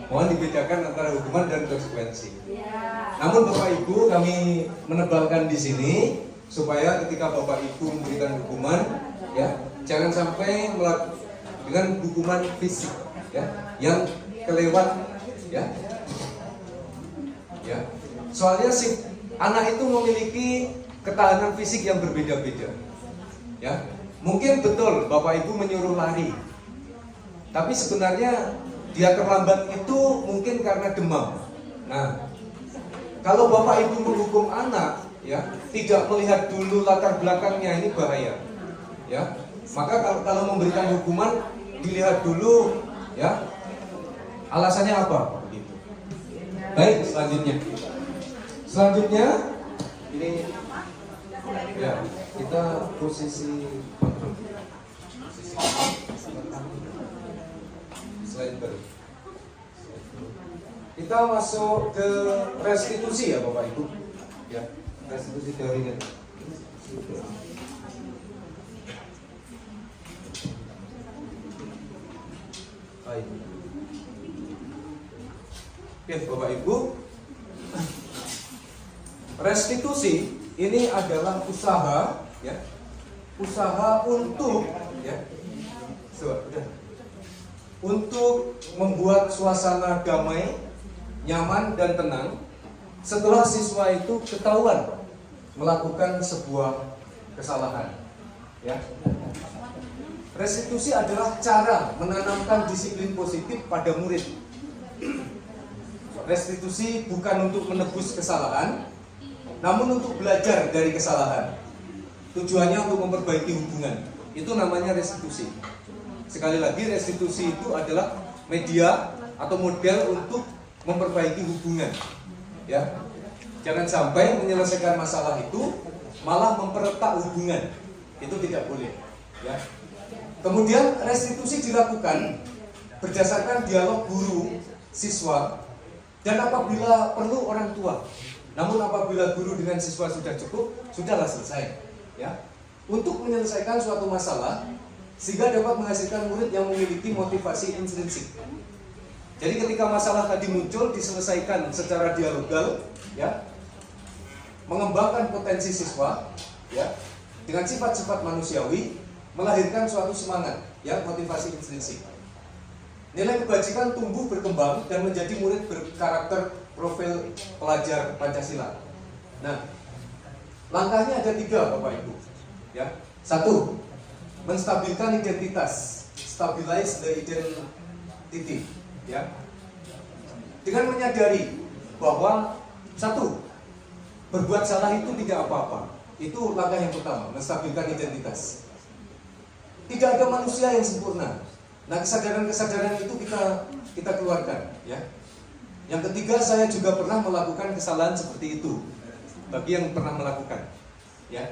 Mohon dibedakan antara hukuman dan konsekuensi. Namun Bapak Ibu kami menebalkan di sini supaya ketika Bapak Ibu memberikan hukuman, ya jangan sampai dengan hukuman fisik, ya yang kelewat, ya. Soalnya si anak itu memiliki ketahanan fisik yang berbeda-beda, ya. Mungkin betul Bapak Ibu menyuruh lari, tapi sebenarnya dia terlambat itu mungkin karena demam. Nah, kalau Bapak Ibu menghukum anak, ya tidak melihat dulu latar belakangnya, ini bahaya, ya. Maka kalau memberikan hukuman dilihat dulu, ya alasannya apa. Begitu. Baik, selanjutnya ini, ya kita posisi slide baru. Kita masuk ke restitusi ya Bapak Ibu, ya restitusi teorinya. Baik. Oke Bapak Ibu, restitusi ini adalah usaha, ya, usaha untuk, ya, untuk membuat suasana damai, nyaman dan tenang setelah siswa itu ketahuan melakukan sebuah kesalahan. Ya. Restitusi adalah cara menanamkan disiplin positif pada murid. Restitusi bukan untuk menebus kesalahan, namun untuk belajar dari kesalahan. Tujuannya untuk memperbaiki hubungan. Itu namanya restitusi. Sekali lagi, restitusi itu adalah media atau model untuk memperbaiki hubungan. Ya, jangan sampai menyelesaikan masalah itu malah memperetak hubungan. Itu tidak boleh. Ya. Kemudian restitusi dilakukan berdasarkan dialog guru siswa dan apabila perlu orang tua. Namun apabila guru dengan siswa sudah cukup, sudahlah selesai. Ya, untuk menyelesaikan suatu masalah sehingga dapat menghasilkan murid yang memiliki motivasi intrinsik. Jadi ketika masalah tadi muncul diselesaikan secara dialogal, ya, mengembangkan potensi siswa, ya, dengan sifat-sifat manusiawi, melahirkan suatu semangat, ya, motivasi intrinsik. Nilai kebajikan tumbuh berkembang dan menjadi murid berkarakter profil pelajar Pancasila. Nah, langkahnya ada 3, Bapak Ibu. Ya, 1, menstabilkan identitas, stabilize the identity. Ya, dengan menyadari bahwa 1, berbuat salah itu tidak apa-apa. Itu langkah yang pertama, menstabilkan identitas. Tidak ada manusia yang sempurna. Nah, kesadaran-kesadaran itu kita keluarkan. Ya. Yang ketiga, saya juga pernah melakukan kesalahan seperti itu. Bagi yang pernah melakukan, ya.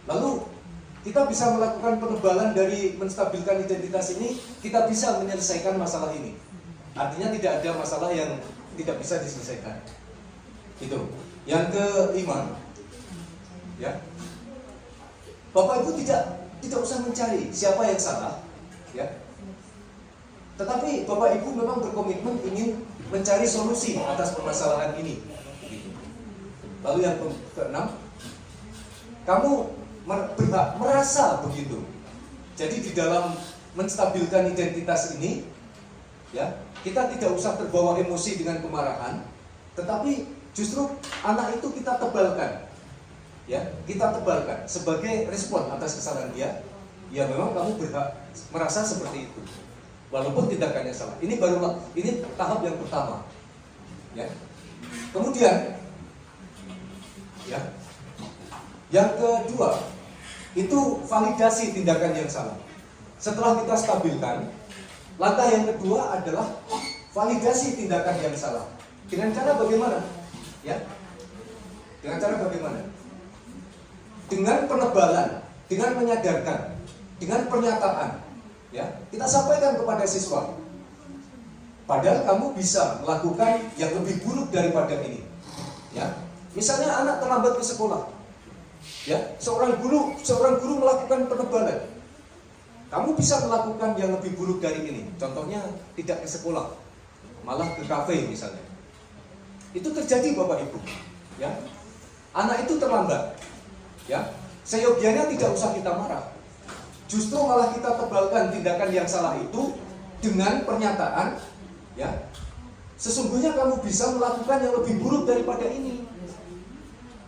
Lalu kita bisa melakukan penebalan dari menstabilkan identitas ini, kita bisa menyelesaikan masalah ini. Artinya tidak ada masalah yang tidak bisa diselesaikan. Itu. Yang kelima, ya, Bapak Ibu tidak usah mencari siapa yang salah, ya. Tetapi Bapak Ibu memang berkomitmen ingin mencari solusi atas permasalahan ini. Lalu yang keenam, kamu berhak merasa begitu. Jadi di dalam menstabilkan identitas ini, ya, kita tidak usah terbawa emosi dengan kemarahan, tetapi justru anak itu kita tebalkan, ya, kita tebalkan sebagai respon atas kesalahan dia. Ya, memang kamu berhak merasa seperti itu, walaupun tindakannya salah. Ini tahap yang pertama, ya. Kemudian, ya, yang kedua itu validasi tindakan yang salah. Setelah kita stabilkan, langkah yang kedua adalah validasi tindakan yang salah. Dengan cara bagaimana? Ya, dengan cara bagaimana? Dengan penebalan, dengan menyadarkan, dengan pernyataan. Ya, kita sampaikan kepada siswa. Padahal kamu bisa melakukan yang lebih buruk daripada ini. Ya, misalnya anak terlambat ke sekolah. Ya, seorang guru melakukan penebalan. Kamu bisa melakukan yang lebih buruk dari ini. Contohnya tidak ke sekolah, malah ke kafe misalnya. Itu terjadi Bapak Ibu. Ya, anak itu terlambat. Ya, seyogianya tidak usah kita marah. Justru malah kita tebalkan tindakan yang salah itu dengan pernyataan, ya, sesungguhnya kamu bisa melakukan yang lebih buruk daripada ini.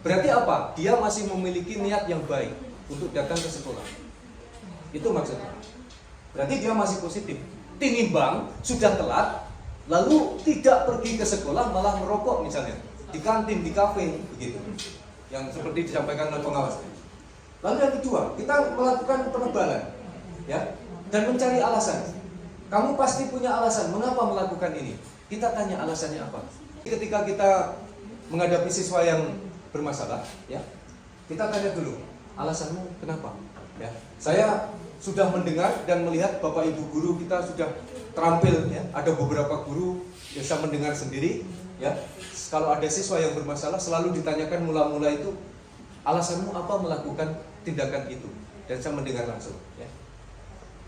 Berarti apa? Dia masih memiliki niat yang baik untuk datang ke sekolah. Itu maksudnya. Berarti dia masih positif. Tinimbang sudah telat, lalu tidak pergi ke sekolah malah merokok misalnya di kantin, di kafe, begitu. Yang seperti disampaikan oleh pengawas. Lalu yang kedua, kita melakukan penebalan, ya, dan mencari alasan. Kamu pasti punya alasan mengapa melakukan ini. Kita tanya alasannya apa. Ketika kita menghadapi siswa yang bermasalah, ya, kita tanya dulu alasanmu kenapa. Ya, saya sudah mendengar dan melihat Bapak Ibu guru kita sudah terampil, ya. Ada beberapa guru yang bisa mendengar sendiri, ya. Kalau ada siswa yang bermasalah selalu ditanyakan mula-mula itu alasanmu apa melakukan tindakan itu, dan saya mendengar langsung. Ya.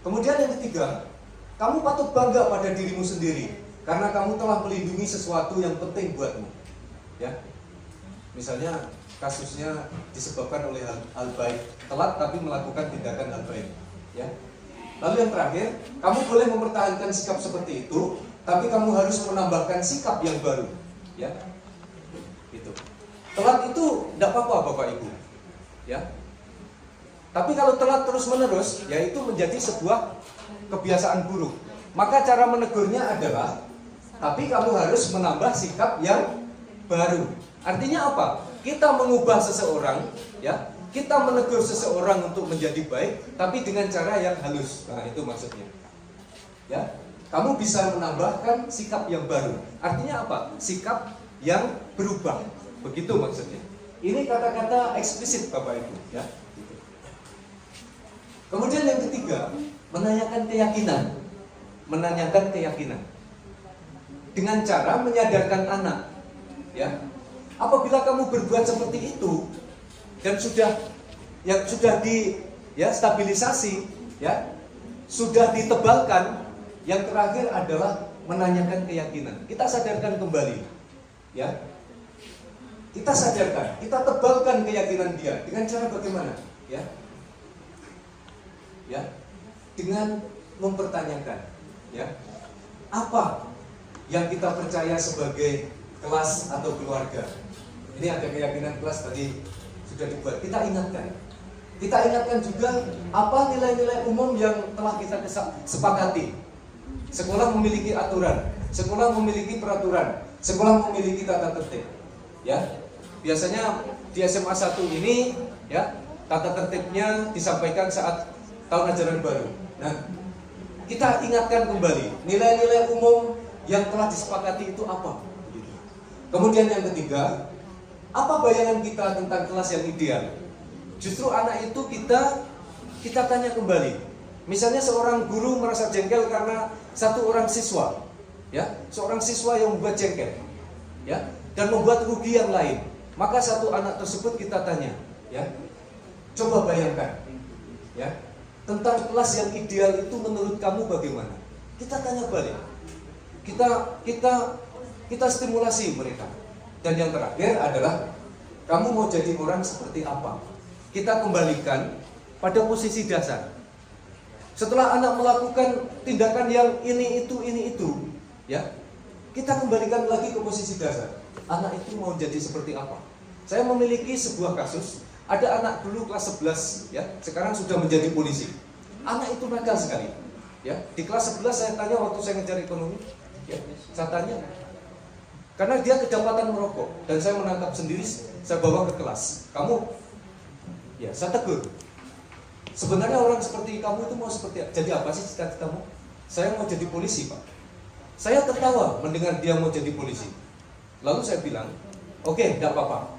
Kemudian yang ketiga, kamu patut bangga pada dirimu sendiri karena kamu telah melindungi sesuatu yang penting buatmu. Ya. Misalnya kasusnya disebabkan oleh hal baik, telat tapi melakukan tindakan hal baik, ya. Lalu yang terakhir, kamu boleh mempertahankan sikap seperti itu, tapi kamu harus menambahkan sikap yang baru, ya. Gitu. Telat itu tidak apa-apa Bapak Ibu, ya. Tapi kalau telat terus-menerus, ya itu menjadi sebuah kebiasaan buruk. Maka cara menegurnya adalah, tapi kamu harus menambah sikap yang baru. Artinya apa? Kita mengubah seseorang, ya. Kita menegur seseorang untuk menjadi baik, tapi dengan cara yang halus. Nah, itu maksudnya. Ya. Kamu bisa menambahkan sikap yang baru. Artinya apa? Sikap yang berubah. Begitu maksudnya. Ini kata-kata eksplisit Bapak Ibu, ya. Kemudian yang ketiga, menanyakan keyakinan. Menanyakan keyakinan. Dengan cara menyadarkan anak, ya. Apabila kamu berbuat seperti itu dan sudah stabilisasi, ya, sudah ditebalkan, yang terakhir adalah menanyakan keyakinan. Kita sadarkan kembali, ya. Kita sadarkan, kita tebalkan keyakinan dia dengan cara bagaimana, ya? Ya, dengan mempertanyakan, ya, apa yang kita percaya sebagai kelas atau keluarga. Ini ada keyakinan kelas tadi sudah dibuat. Kita ingatkan juga apa nilai-nilai umum yang telah kita sepakati. Sekolah memiliki aturan, sekolah memiliki peraturan, sekolah memiliki tata tertib. Ya, biasanya di SMA 1 ini, ya, tata tertibnya disampaikan saat tahun ajaran baru. Nah, kita ingatkan kembali nilai-nilai umum yang telah disepakati itu apa. Kemudian yang ketiga, apa bayangan kita tentang kelas yang ideal? Justru anak itu kita tanya kembali. Misalnya seorang guru merasa jengkel karena satu orang siswa, ya, seorang siswa yang membuat jengkel, ya, dan membuat rugi yang lain. Maka satu anak tersebut kita tanya, ya, coba bayangkan, ya, tentang kelas yang ideal itu menurut kamu bagaimana? Kita tanya balik. Kita stimulasi mereka. Dan yang terakhir adalah kamu mau jadi orang seperti apa? Kita kembalikan pada posisi dasar. Setelah anak melakukan tindakan yang ini itu, ya, kita kembalikan lagi ke posisi dasar. Anak itu mau jadi seperti apa? Saya memiliki sebuah kasus. Ada anak dulu kelas 11, ya, sekarang sudah menjadi polisi. Anak itu nakal sekali, ya. Di kelas 11 saya tanya waktu saya ngejar ekonomi, ya, saya tanya. Karena dia kedapatan merokok dan saya menangkap sendiri, saya bawa ke kelas. Kamu, ya, saya tegur. Sebenarnya orang seperti kamu itu mau jadi apa sih cita-citamu? Saya mau jadi polisi, Pak. Saya tertawa mendengar dia mau jadi polisi. Lalu saya bilang, oke, tidak apa-apa.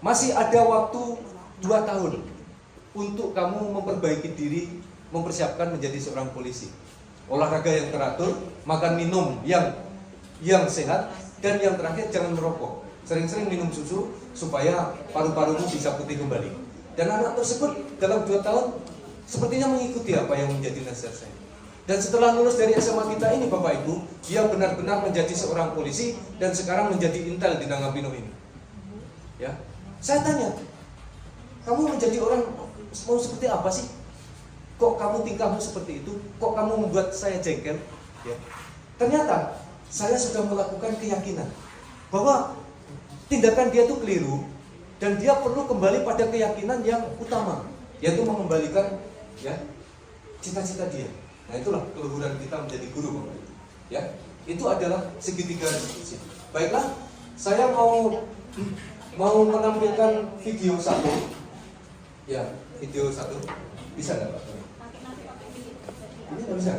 Masih ada waktu 2 tahun untuk kamu memperbaiki diri, mempersiapkan menjadi seorang polisi. Olahraga yang teratur, makan minum yang sehat, dan yang terakhir jangan merokok. Sering-sering minum susu supaya paru-parumu bisa putih kembali. Dan anak tersebut dalam 2 tahun sepertinya mengikuti apa yang menjadi nasihat saya. Dan setelah lulus dari SMA kita ini, Bapak Ibu, dia benar-benar menjadi seorang polisi dan sekarang menjadi intel di Nangapino ini. Ya, saya tanya, kamu menjadi orang mau seperti apa sih? Kok kamu tingkahmu seperti itu? Kok kamu membuat saya jengkel? Ya. Ternyata saya sudah melakukan keyakinan bahwa tindakan dia itu keliru dan dia perlu kembali pada keyakinan yang utama, yaitu mengembalikan, ya, cita-cita dia. Nah, itulah keluhuran kita menjadi guru, Bapak Ibu. Ya, itu adalah segitiga diskusi. Baiklah, saya mau menampilkan video 1. Ya, video 1. Bisa enggak, Pak? Ini enggak bisa.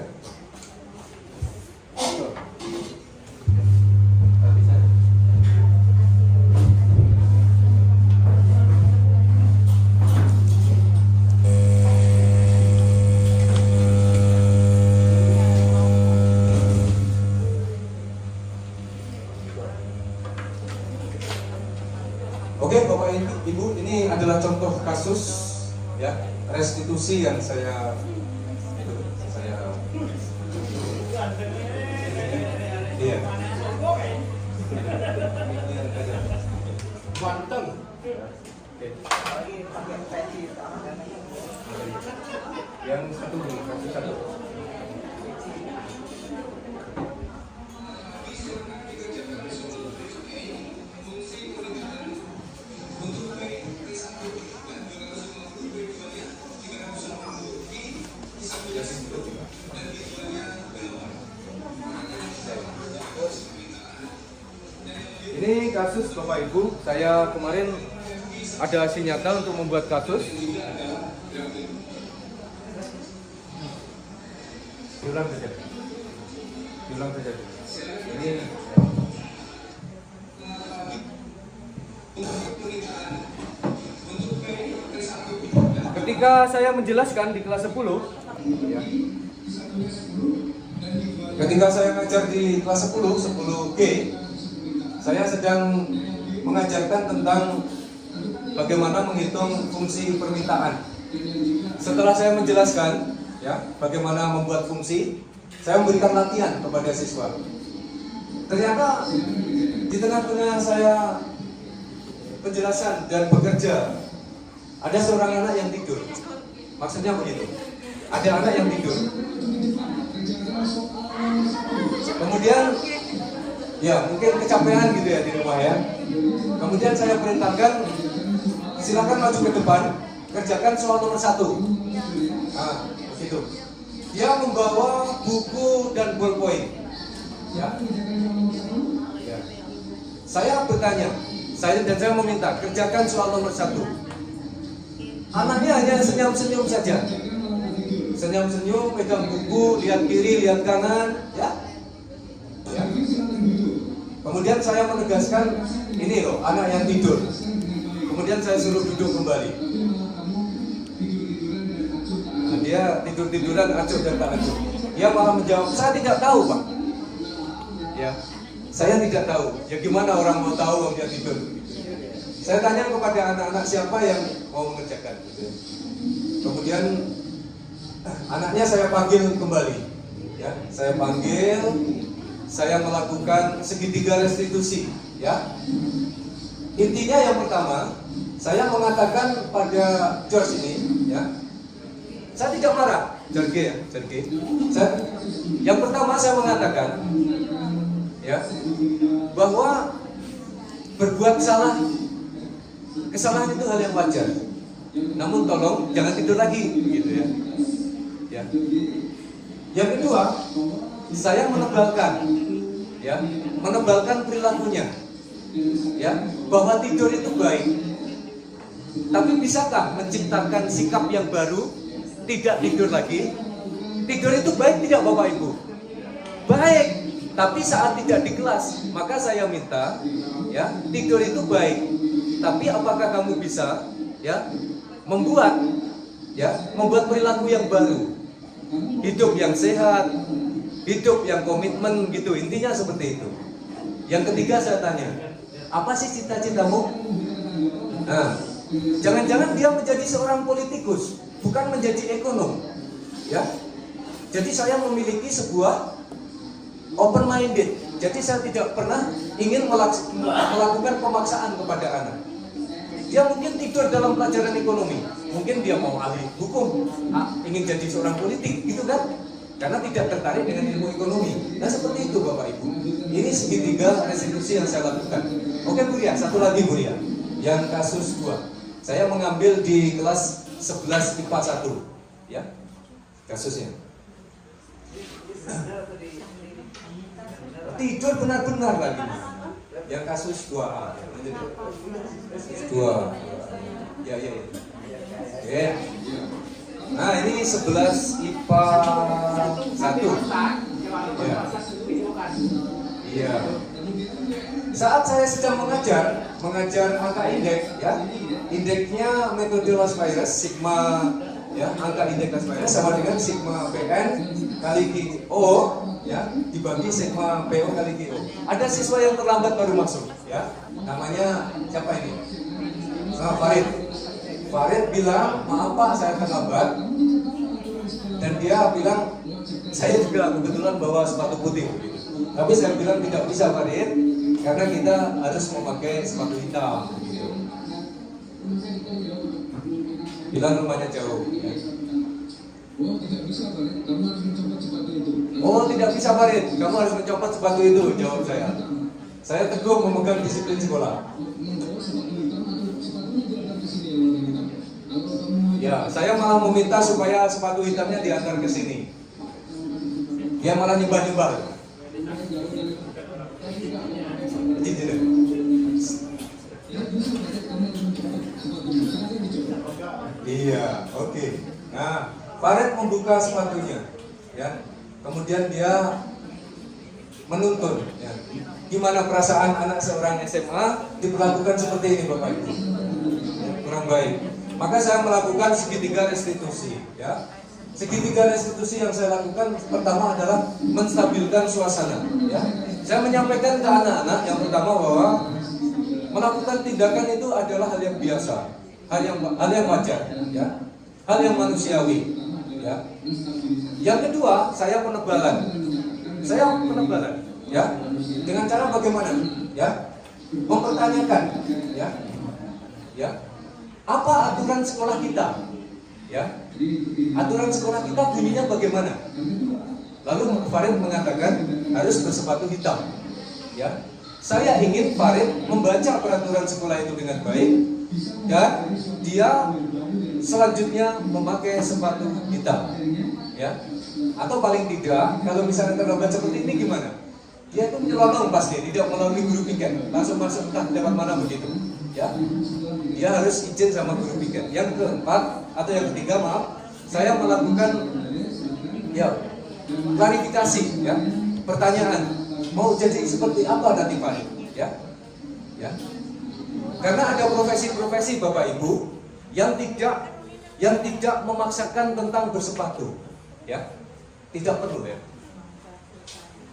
Oh. Oke, Bapak Ibu, ini adalah contoh kasus, ya, restitusi yang saya iya. Banten. Yang satu dulu, kasus satu. Ini kasus Bapak Ibu, saya kemarin ada hasil nyata untuk membuat kasus. Diulang saja. Ini ketika saya menjelaskan di kelas 10, ya. Ketika saya ngajar di kelas 10G, saya sedang mengajarkan tentang bagaimana menghitung fungsi permintaan. Setelah saya menjelaskan ya bagaimana membuat fungsi, saya memberikan latihan kepada siswa. Ternyata di tengah-tengah saya penjelasan dan bekerja, ada seorang anak yang tidur. Maksudnya begitu, ada anak yang tidur. Kemudian ya mungkin kecapean gitu ya di rumah ya. Kemudian saya perintahkan, silakan maju ke depan, kerjakan soal nomor 1. Nah, begitu. Dia membawa buku dan ballpoint. Ya. Saya bertanya, saya meminta kerjakan soal nomor 1. Anaknya hanya senyum-senyum saja. Senyum-senyum, pegang buku, lihat kiri, lihat kanan, ya. Kemudian saya menegaskan, ini loh anak yang tidur. Kemudian saya suruh duduk kembali. Nah, dia tidur-tiduran, acuh dan tak acuh. Dia malah menjawab, saya tidak tahu Pak. Ya, saya tidak tahu. Ya gimana orang mau tahu kalau dia tidur? Saya tanya kepada anak-anak siapa yang mau mengerjakan. Kemudian anaknya saya panggil kembali. Ya, saya panggil. Saya melakukan segitiga restitusi, ya. Intinya yang pertama, saya mengatakan pada George ini, ya. Saya tidak marah, George ya, George. Yang pertama saya mengatakan, ya, bahwa berbuat salah, kesalahan itu hal yang wajar. Namun tolong jangan tidur lagi, gitu ya. Ya. Yang kedua, saya menebalkan, ya, menebalkan perilakunya, ya, bahwa tidur itu baik. Tapi bisakah menciptakan sikap yang baru, tidak tidur lagi? Tidur itu baik tidak Bapak Ibu? Baik, tapi saat tidak di kelas, maka saya minta, ya, tidur itu baik. Tapi apakah kamu bisa, ya, membuat perilaku yang baru, hidup yang sehat, hidup yang komitmen gitu, intinya seperti itu. Yang ketiga saya tanya, apa sih cita-citamu? Nah, jangan-jangan dia menjadi seorang politikus, bukan menjadi ekonom, ya. Jadi saya memiliki sebuah open minded. Jadi saya tidak pernah ingin melakukan pemaksaan kepada anak. Dia mungkin tidur dalam pelajaran ekonomi, mungkin dia mau ahli hukum, ingin jadi seorang politik, gitu kan? Karena tidak tertarik dengan ilmu ekonomi. Nah seperti itu Bapak Ibu. Ini segitiga restitusi yang saya lakukan. Oke Bu Ria, satu lagi Bu Ria. Yang kasus 2. Saya mengambil di kelas 11 IPA 1. Ya, kasusnya. Tidur benar-benar lagi. Yang kasus 2A. 2. Ya. Ya. Nah ini 11 IPA 1. Ya. Iya. Saat saya sedang mengajar angka indeks, ya, indeksnya metode Laspires, sigma, ya, angka indeks Laspires sama dengan sigma PN kali QO, ya, dibagi sigma PO kali QO. Ada siswa yang terlambat baru masuk, ya, namanya siapa ini? Farid. Farid bilang, maaf Pak, saya terlambat. Dan dia bilang, saya juga kebetulan bawa sepatu putih. Tapi saya bilang tidak bisa Farid, karena kita harus memakai sepatu hitam. Bilang rumahnya jauh. Ya. Oh tidak bisa Farid, kamu harus mencopot sepatu itu, jawab saya. Saya teguh memegang disiplin sekolah. Ya, saya malah meminta supaya sepatu hitamnya diantar ke sini. Dia malah nyembah-nyembah. Iya, oke. Nah, Farid membuka sepatunya, ya. Kemudian dia menuntun. Ya. Gimana perasaan anak seorang SMA diperlakukan seperti ini, Bapak Ibu? Ya, kurang baik. Maka saya melakukan segitiga restitusi. Ya. Segitiga restitusi yang saya lakukan pertama adalah menstabilkan suasana. Ya. Saya menyampaikan ke anak-anak yang pertama bahwa melakukan tindakan itu adalah hal yang biasa, hal yang wajar, ya, hal yang manusiawi. Ya. Yang kedua, saya penebalan, ya, dengan cara bagaimana, ya, mempertanyakan, ya, apa aturan sekolah kita, ya, aturan sekolah kita bunyinya bagaimana? Lalu Farid mengatakan harus bersepatu hitam, ya. Saya ingin Farid membaca peraturan sekolah itu dengan baik dan dia selanjutnya memakai sepatu hitam, ya. Atau paling tidak kalau misalnya terlambat seperti ini gimana? Dia itu menyelonong pasti, tidak melalui guru piket, langsung masuk entah lewat mana begitu, ya. Dia harus izin sama guru piket. Yang keempat atau yang ketiga, maaf, saya melakukan ya klarifikasi, ya, pertanyaan. Mau jadi seperti apa nanti Farid, ya? Ya. Karena ada profesi-profesi Bapak Ibu yang tidak memaksakan tentang bersepatu, ya. Tidak perlu, ya.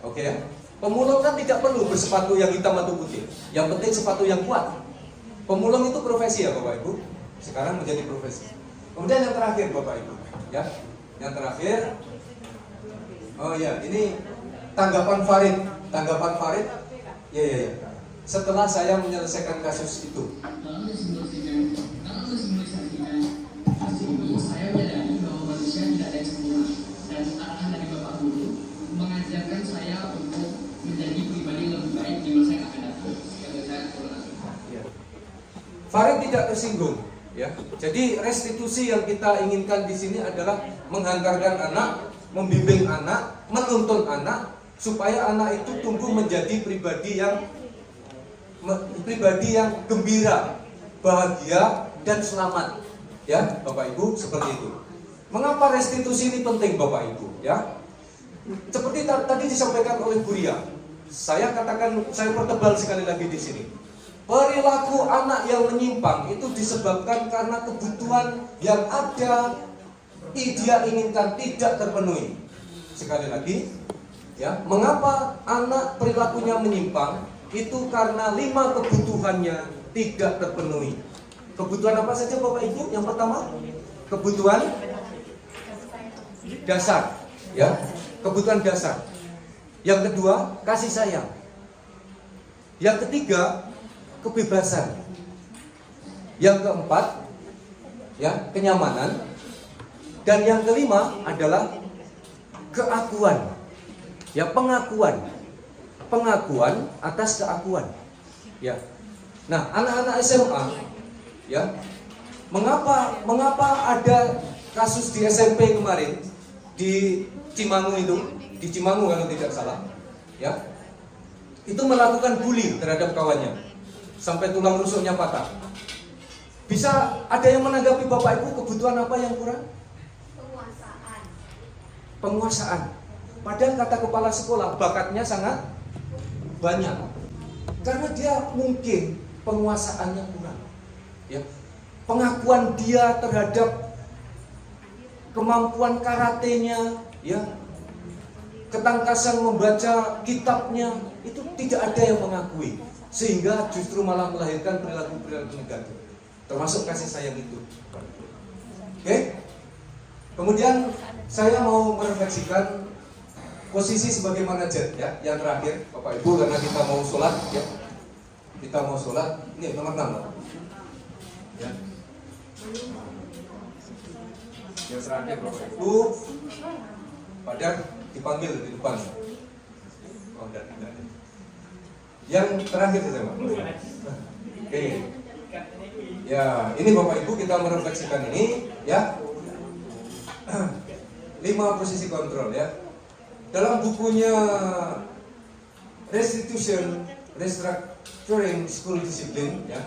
Oke, ya. Pemulung kan tidak perlu bersepatu yang hitam atau putih. Yang penting sepatu yang kuat. Pemulung itu profesi ya Bapak Ibu. Sekarang menjadi profesi. Kemudian yang terakhir Bapak Ibu, ya. Yang terakhir, oh ya, ini tanggapan Farid. Ya. Setelah saya menyelesaikan kasus itu. Saya menyadari bahwa manusia tidak ada yang sempurna dan arahan dari Bapak Guru mengajarkan saya untuk menjadi pribadi yang lebih baik di masa yang akan datang. Farid tidak tersinggung, ya. Jadi restitusi yang kita inginkan di sini adalah menghantarkan anak, membimbing anak, menuntun anak supaya anak itu tumbuh menjadi pribadi yang gembira, bahagia dan selamat. Ya, Bapak Ibu, seperti itu. Mengapa restitusi ini penting, Bapak Ibu? Ya, seperti tadi disampaikan oleh Bu Ria, saya katakan, saya pertebal sekali lagi di sini. Perilaku anak yang menyimpang itu disebabkan karena kebutuhan yang ada dia inginkan tidak terpenuhi. Sekali lagi, ya, mengapa anak perilakunya menyimpang? Itu karena 5 kebutuhannya tidak terpenuhi. Kebutuhan apa saja Bapak Ibu? Yang pertama, kebutuhan dasar, ya, kebutuhan dasar. Yang kedua, kasih sayang. Yang ketiga, kebebasan. Yang keempat, ya, kenyamanan. Dan yang kelima adalah keakuan. Ya, pengakuan atas keakuan. Ya. Nah, anak-anak SMA, ya, mengapa ada kasus di SMP kemarin di Cimangu kalau tidak salah, ya, itu melakukan bully terhadap kawannya sampai tulang rusuknya patah. Bisa ada yang menanggapi Bapak Ibu kebutuhan apa yang kurang? Penguasaan. Padahal kata kepala sekolah bakatnya sangat banyak, karena dia mungkin penguasaannya kurang, ya. Pengakuan dia terhadap kemampuan karatenya, ya, ketangkasan membaca kitabnya, itu tidak ada yang mengakui, sehingga justru malah melahirkan perilaku-perilaku negatif, termasuk kasih sayang itu. Oke? Kemudian saya mau merefleksikan posisi sebagai manajer, ya, yang terakhir Bapak Ibu, karena kita mau sholat, ya, ini nomor 6, ya. Yang terakhir Bapak Ibu, pada dipanggil di depan. Oh, enggak. Yang terakhir saja Pak. Oke. Ya, ini Bapak Ibu kita merefleksikan ini ya. 5 posisi kontrol ya. Dalam bukunya Restitution Restructuring School Discipline ya,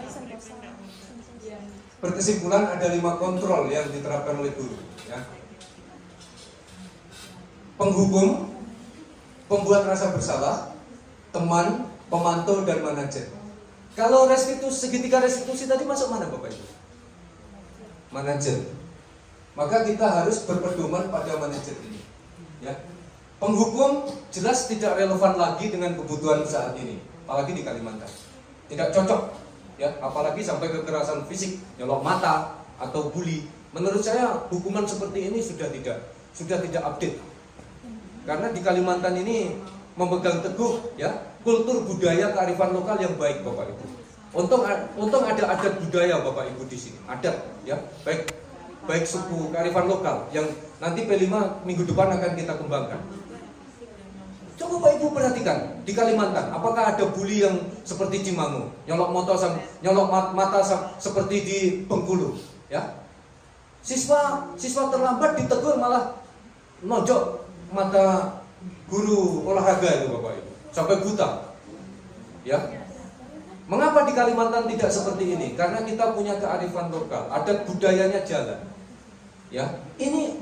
berkesimpulan ada 5 kontrol yang diterapkan oleh guru ya. Penghukum, pembuat rasa bersalah, teman, pemantau, dan manajer. Kalau segitiga restitusi tadi masuk mana Bapak Ibu? Manajer. Maka kita harus berpedoman pada manajer ini ya. Penghukum jelas tidak relevan lagi dengan kebutuhan saat ini, apalagi di Kalimantan. Tidak cocok ya, apalagi sampai kekerasan fisik, nyolok mata atau bully. Menurut saya hukuman seperti ini sudah tidak update. Karena di Kalimantan ini memegang teguh ya kultur budaya kearifan lokal yang baik Bapak Ibu. Untung ada adat budaya Bapak Ibu di sini. Adat ya, baik suku kearifan lokal yang nanti P5 minggu depan akan kita kembangkan. Coba Bapak Ibu perhatikan di Kalimantan, apakah ada bully yang seperti Cimangu, nyolok mata seperti di Bengkulu, ya? Siswa terlambat ditegur malah nojok mata guru olahraga itu Bapak Ibu, sampai buta, ya? Mengapa di Kalimantan tidak seperti ini? Karena kita punya kearifan lokal, adat budayanya jalan, ya? Ini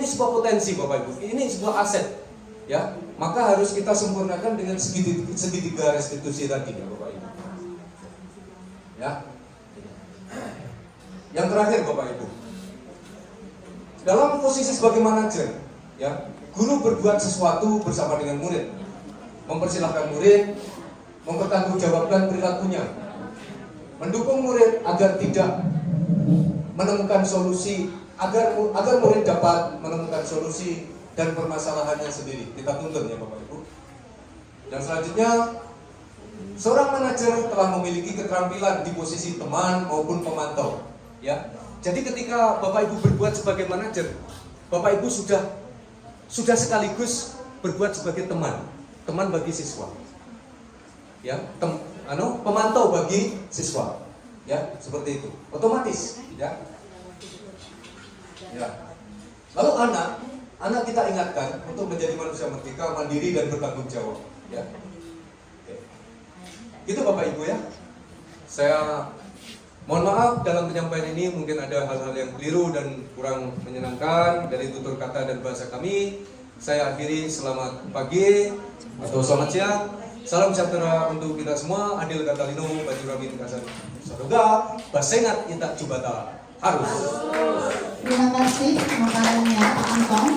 sebuah potensi Bapak Ibu, ini sebuah aset. Ya, maka harus kita sempurnakan dengan segitiga restitusi tadi ya Bapak Ibu. Ya. Yang terakhir Bapak Ibu, dalam posisi sebagai manajer, ya, guru berbuat sesuatu bersama dengan murid, mempersilahkan murid, mempertanggungjawabkan perilakunya, mendukung murid agar tidak menemukan solusi, agar murid dapat menemukan solusi dan permasalahannya sendiri. Kita tuntun ya Bapak Ibu. Dan selanjutnya, seorang manajer telah memiliki keterampilan di posisi teman maupun pemantau. Ya, jadi ketika Bapak Ibu berbuat sebagai manajer, Bapak Ibu sudah sekaligus berbuat sebagai teman bagi siswa. Ya, pemantau bagi siswa. Ya, seperti itu. Otomatis. Ya. Ya. Lalu anak kita ingatkan untuk menjadi manusia merdeka, mandiri, dan bertanggung jawab. Ya. Oke. Itu Bapak Ibu ya. Saya mohon maaf dalam penyampaian ini mungkin ada hal-hal yang keliru dan kurang menyenangkan dari tutur kata dan bahasa kami. Saya akhiri, selamat pagi atau selamat siang. Salam sejahtera untuk kita semua. Adil kata Lino, baju Ramin Kasan Sadoga, Basengat Intak Jubata. Harus. Terima kasih makanannya Pak Anton.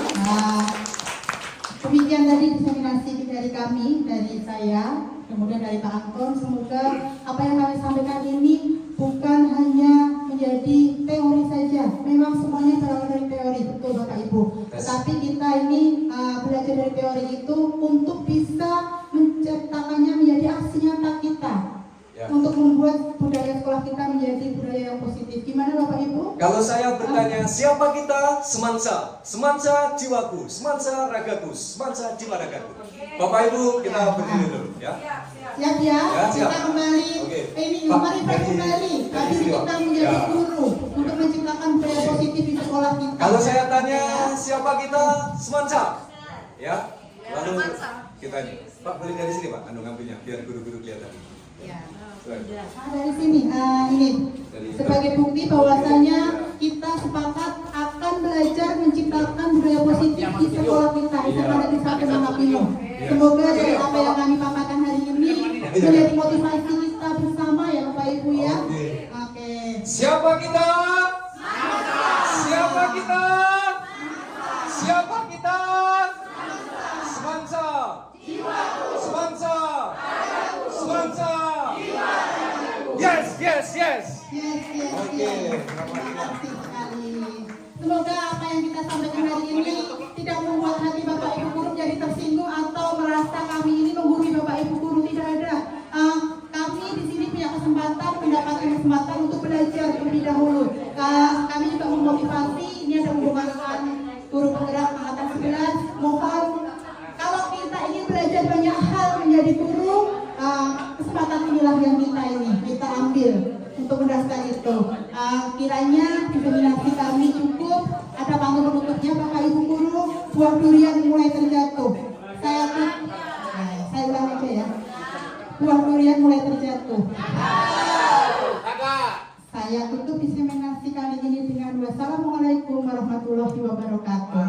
Demikian tadi diseminasi dari kami, dari saya, kemudian dari Pak Anton. Semoga apa yang kami sampaikan ini bukan hanya menjadi teori saja. Memang semuanya berawal dari teori, betul Bapak Ibu. Tetapi kita ini belajar dari teori itu untuk bisa menciptakannya menjadi aksi nyata kita. Ya. Untuk membuat budaya sekolah kita menjadi budaya yang positif. Gimana Bapak Ibu? Kalau saya bertanya, siapa kita? Semansa jiwaku, semansa ragaku, semansa jiwa ragaku. Bapak Ibu, kita berdiri dulu ya. Siap ya? Kita kembali. Mari kembali. Tadi kita menjadi guru untuk menciptakan budaya positif di sekolah kita. Kalau saya tanya, siapa kita? Semansa. Ya. Lalu kita ini. Pak, boleh dari sini Pak, ngambilnya biar guru-guru kelihatan. Ya. Dari sini, ini sebagai bukti bahwasanya kita sepakat akan belajar menciptakan budaya positif di sekolah kita yang ada di Satu Nangapino. Semoga dari apa yang kami paparkan hari ini menjadi motivasi kita bersama ya Bapak Ibu ya. Oke. Siapa kita? Siapa kita? Siapa kita? Semansa. Semansa. Semansa. Yes. Oke. Semoga apa yang kita sampaikan hari ini tidak membuat hati Bapak Ibu guru menjadi tersinggung atau merasa kami ini menggurui Bapak Ibu guru. Tidak ada. Kami di sini punya mendapatkan kesempatan untuk belajar lebih Kiranya diseminasi kami cukup. Ada panggung penutupnya Bapak Ibu Guru. Buah durian mulai terjatuh. Saya ulang aja ya. Buah durian mulai terjatuh. Saya tutup diseminasi kali ini dengan wassalamualaikum warahmatullahi wabarakatuh.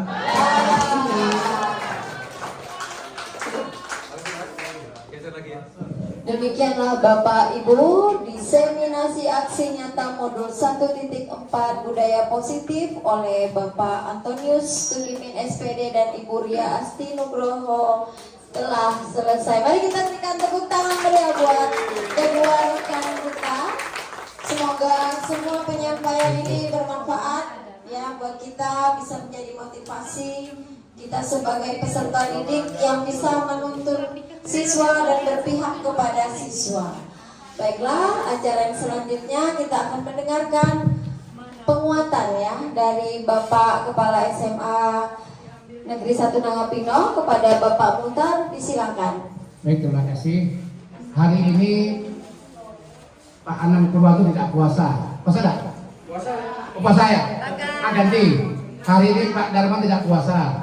Demikianlah Bapak Ibu diseminasi aksi nyata modul 1.4 budaya positif oleh Bapak Antonius Tukimin SPD dan Ibu Ria Asti Nugroho telah selesai. Mari kita berikan tepuk tangan meriah buat kedua rekan kita. Semoga semua penyampaian ini bermanfaat ya buat kita, bisa menjadi motivasi kita sebagai peserta didik yang bisa menuntun siswa dan berpihak kepada siswa. Baiklah, acara yang selanjutnya kita akan mendengarkan penguatan ya dari Bapak Kepala SMA Negeri 1 Nangapino kepada Bapak Mutar, disilakan. Baik, terima kasih. Hari ini Pak Anang Purwanto tidak puasa. Puasa enggak? Puasa. Puasa ya? Ganti. Hari ini Pak Darman tidak puasa.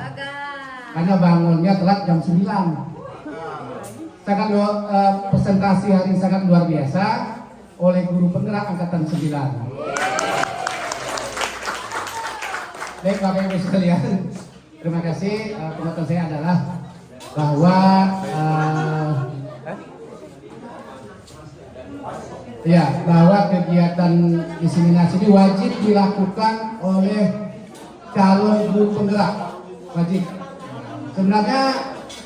Karena bangunnya telat jam 9. Sangat presentasi hari ini sangat luar biasa oleh guru penggerak angkatan 9. Baik Bapak Ibu sekalian, terima kasih. Penonton saya adalah bahwa bahwa kegiatan diseminasi ini wajib dilakukan oleh calon guru penggerak, wajib. Sebenarnya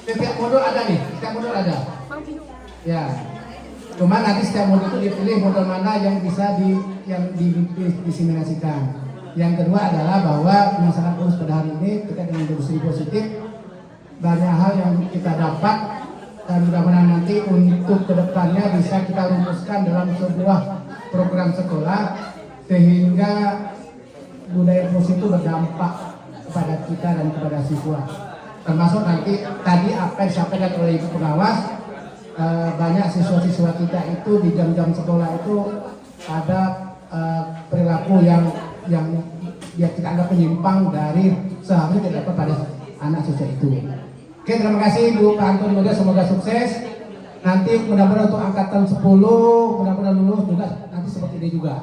setiap modul ada nih, setiap modul ada. Ya, cuma nanti setiap modul itu dipilih modul mana yang bisa diseminasikan. Yang kedua adalah bahwa yang sangat bagus pada hari ini terkait dengan industri positif, banyak hal yang kita dapat dan mudah-mudahan nanti untuk kedepannya bisa kita rumuskan dalam sebuah program sekolah sehingga budaya positif berdampak kepada kita dan kepada siswa. Termasuk nanti tadi apa yang disampaikan oleh Ibu Pengawas, banyak siswa-siswa kita itu di jam-jam sekolah itu ada perilaku yang kita anggap menyimpang dari seharusnya tidak dapat pada anak siswa itu. Oke, terima kasih Bu Pak Antoni, semoga sukses. Nanti mudah-mudahan untuk angkatan 10 mudah-mudahan lulus juga nanti seperti ini juga.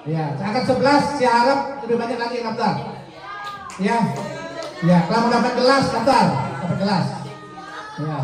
Ya, angkatan 11 saya harap lebih banyak lagi yang daftar. Ya, kalau mau dapat gelas daftar, dapat gelas. Ya.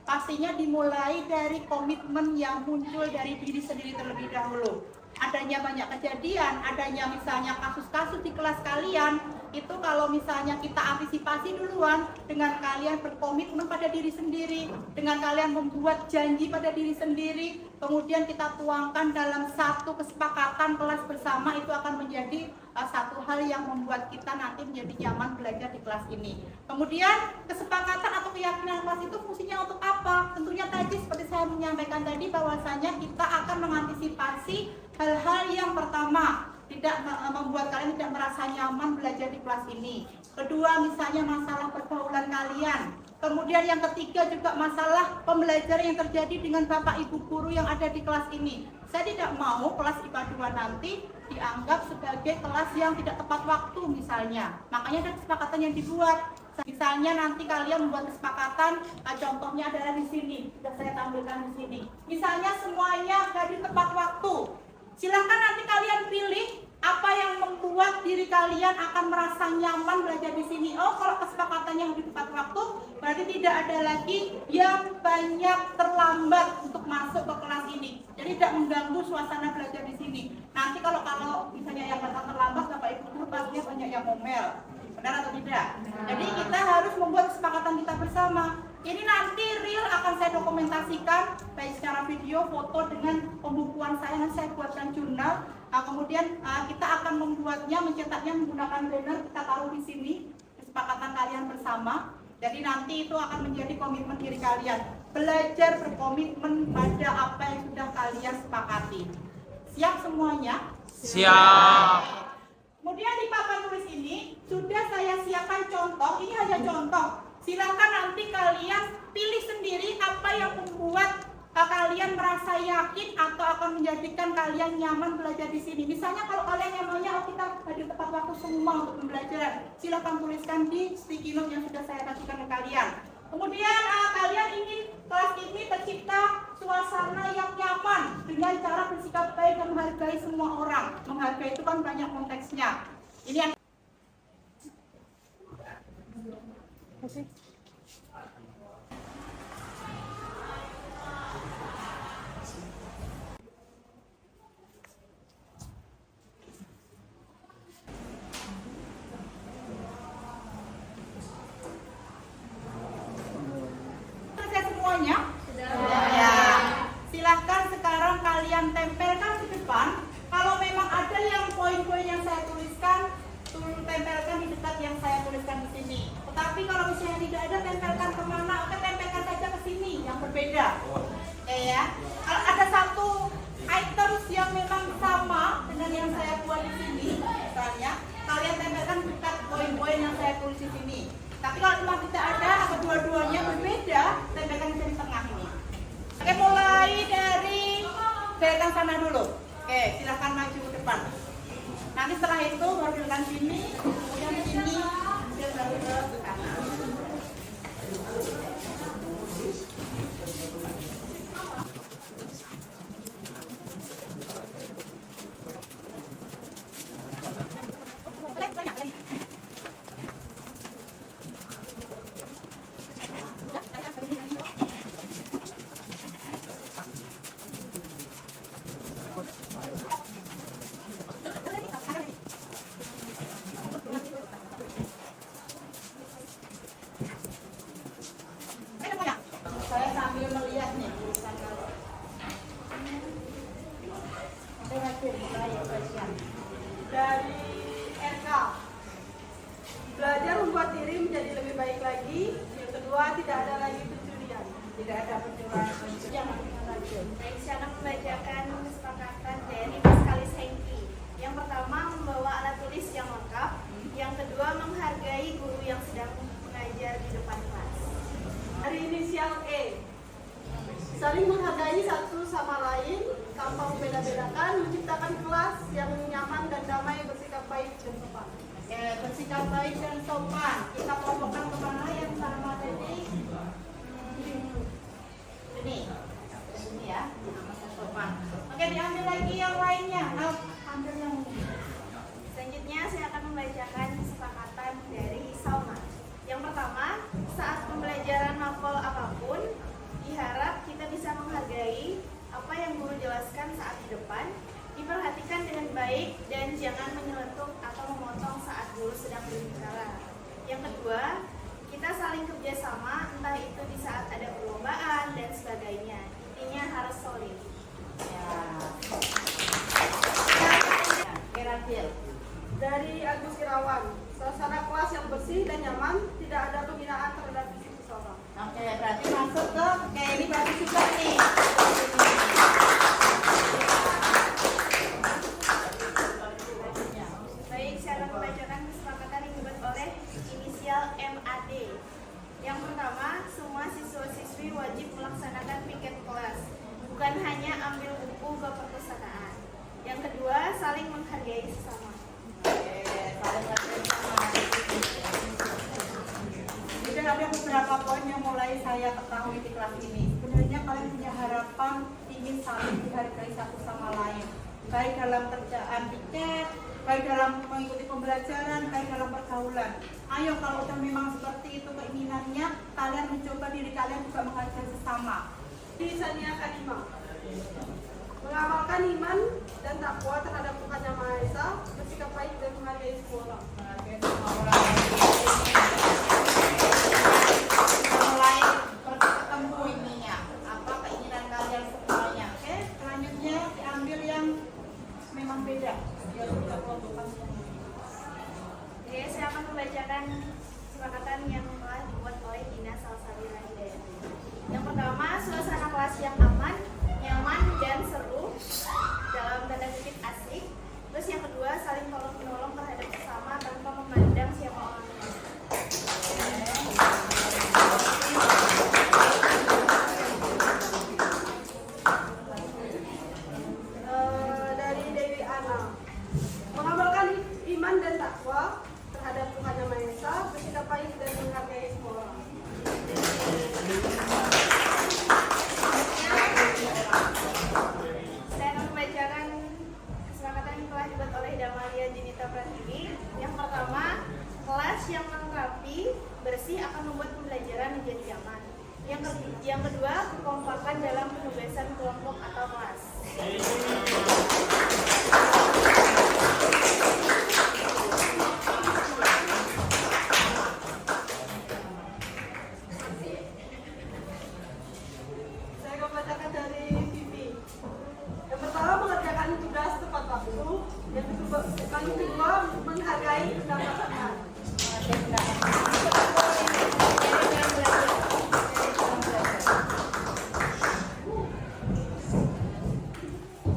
Pastinya dimulai dari komitmen yang muncul dari diri sendiri terlebih dahulu. adanya banyak kejadian, adanya misalnya kasus-kasus di kelas kalian, itu kalau misalnya kita antisipasi duluan dengan kalian berkomitmen pada diri sendiri, dengan kalian membuat janji pada diri sendiri, kemudian kita tuangkan dalam satu kesepakatan kelas bersama, itu akan menjadi satu hal yang membuat kita nanti menjadi nyaman belajar di kelas ini. Kemudian kesepakatan atau keyakinan kelas itu fungsinya untuk apa? Tentunya tadi seperti saya menyampaikan tadi bahwasanya kita akan mengantisipasi hal-hal yang pertama, tidak membuat kalian tidak merasa nyaman belajar di kelas ini. Kedua, misalnya masalah pergaulan kalian. Kemudian yang ketiga juga masalah pembelajaran yang terjadi dengan Bapak Ibu guru yang ada di kelas ini. Saya tidak mau kelas IPA 2 nanti dianggap sebagai kelas yang tidak tepat waktu misalnya. Makanya ada kesepakatan yang dibuat. Misalnya nanti kalian membuat kesepakatan, contohnya adalah di sini, sudah saya tampilkan di sini. Misalnya semuanya dari tepat waktu. Silahkan nanti kalian pilih apa yang membuat diri kalian akan merasa nyaman belajar di sini. Oh, kalau kesepakatannya di tepat waktu, berarti tidak ada lagi yang banyak terlambat untuk masuk ke kelas ini. Jadi tidak mengganggu suasana belajar di sini. Nanti kalau misalnya yang datang terlambat, Bapak Ibu guru pastinya banyak yang ngomel. Benar atau tidak? Jadi kita harus membuat kesepakatan kita bersama. Ini nanti real akan saya dokumentasikan baik secara video, foto dengan pembukuan saya, nanti saya buatkan jurnal. Kemudian kita akan membuatnya, mencetaknya menggunakan banner, kita taruh di sini kesepakatan kalian bersama. Jadi nanti itu akan menjadi komitmen diri kalian. Belajar berkomitmen pada apa yang sudah kalian sepakati. Siap semuanya? Siap. Kemudian di papan tulis ini sudah saya siapkan contoh, ini hanya contoh. Silakan nanti kalian pilih sendiri apa yang membuat kalian merasa yakin atau akan menjadikan kalian nyaman belajar di sini. Misalnya kalau kalian nyamannya, kita hadir tepat waktu semua untuk pembelajaran, silakan tuliskan di sticky note yang sudah saya kasihkan ke kalian. Kemudian kalian ingin kelas ini tercipta suasana yang nyaman dengan cara bersikap baik dan menghargai semua orang. Menghargai itu kan banyak konteksnya. Ini yang semuanya? Ya. Silahkan sekarang kalian tempelkan di depan. Kalau memang ada yang poin-poin yang saya tuliskan, tempelkan di dekat yang saya tuliskan di sini. Tetapi kalau misalnya tidak ada, tempelkan kemana? Oke, tempelkan saja ke sini yang berbeda. Oke ya. Kalau ada satu item yang memang sama dengan yang saya buat di sini, misalnya, kalian tempelkan dekat poin-poin yang saya tulis di sini. Tapi kalau memang tidak ada atau dua-duanya berbeda, tempelkan di tengah ini. Oke, mulai dari deretan sana dulu. Oke, silahkan maju ke depan. Nanti setelah itu baru deretan sini, kemudian sini, dan baru ke kanan. Saya sambil melihat nih tulisan kalau dari RK, belajar membuat diri menjadi lebih baik lagi. Yang kedua, tidak ada lagi pencurian, tidak ada pencurian. Baik, saya akan membacakan kesepakatan dari Mas Kalis Hengki. Yang pertama, membawa alat tulis yang lengkap. Yang kedua, menghargai guru yang sedang mengajar di depan kelas. Dari inisial E, saling menghargai satu sama lain tanpa membeda-bedakan, menciptakan kelas yang nyaman dan damai, bersikap baik dan sopan. Bersikap baik dan sopan. Kita kelompokkan kemana yang sama tadi? Ini ya, sopan. Oke, diambil lagi yang lainnya. Ambil yang ini. Selanjutnya, saya akan membacakan kesepakatan dari Salma. Yang pertama, saat pembelajaran novel apapun, diharap kita bisa menghargai apa yang guru jelaskan saat di depan, diperhatikan bersih dan nyaman, tidak ada penghinaan terhadap fisik seseorang. Oke, berarti masuk ke ini berarti suka nih. Baik, saya akan membacakan kesepakatan yang dibuat oleh inisial MAD. Yang pertama, semua siswa-siswi wajib melaksanakan piket kelas, bukan hanya ambil buku ke perpustakaan. Yang kedua, saling menghargai sesama. Jadi ada beberapa poin yang mulai saya ketahui di kelas ini. Sebenarnya kalian punya harapan ingin saling dihargai satu sama lain, baik dalam kerjaan piket, baik dalam mengikuti pembelajaran, baik dalam pergaulan. Ayo kalau udah memang seperti itu keinginannya, kalian mencoba diri kalian juga menghargai sesama. Tulisannya Kalimah. Mengamalkan iman dan takwa terhadap Tuhan Yang Maha Esa, bersikap baik dan menghargai semua orang. Mulai ketemu ininya, apa keinginan kalian semuanya. Oke, selanjutnya diambil yang memang beda. Biar kita kelompokkan semua. Oke, saya akan membacakan kesepakatan yang telah dibuat oleh Dina Salsabila Hidayat. Yang pertama, suasana kelas yang aman, nyaman, dan seru, dalam tanda kutip asik. Terus yang kedua, saling tolong-menolong terhadap sesama tanpa memandang siapa orangnya. Dari Dewi Ana. Mengamalkan iman dan takwa terhadap Tuhan Yang Maha Esa, bersikap baik dan menghargai semua orang. Saya akan membacakan kesepakatan yang telah dibuat oleh Damalia Jenita Pratiwi. Yang pertama, kelas yang rapi, bersih akan membuat pembelajaran menjadi nyaman. Yang kedua, kekompakan dalam penugasan kelompok atau kelas. Saya akan membacakan dari Vivi. Yang pertama, mengerjakan tugas tepat waktu. Yang kedua, menghargai pendapatan.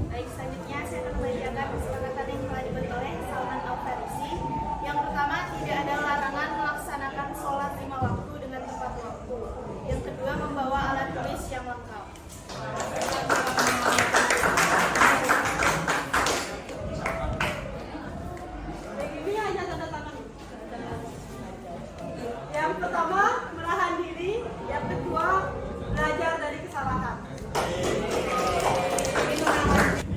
Baik, selanjutnya saya akan membacakan kesepakatan yang telah dibuat oleh Salman Al-Farisi. Yang pertama, tidak ada larangan melaksanakan sholat 5 waktu dengan tepat waktu. Yang kedua, membawa alat tulis yang lengkap. Baik, ini hanya tanda tangan. Yang pertama, menahan diri. Yang kedua, belajar dari kesalahan.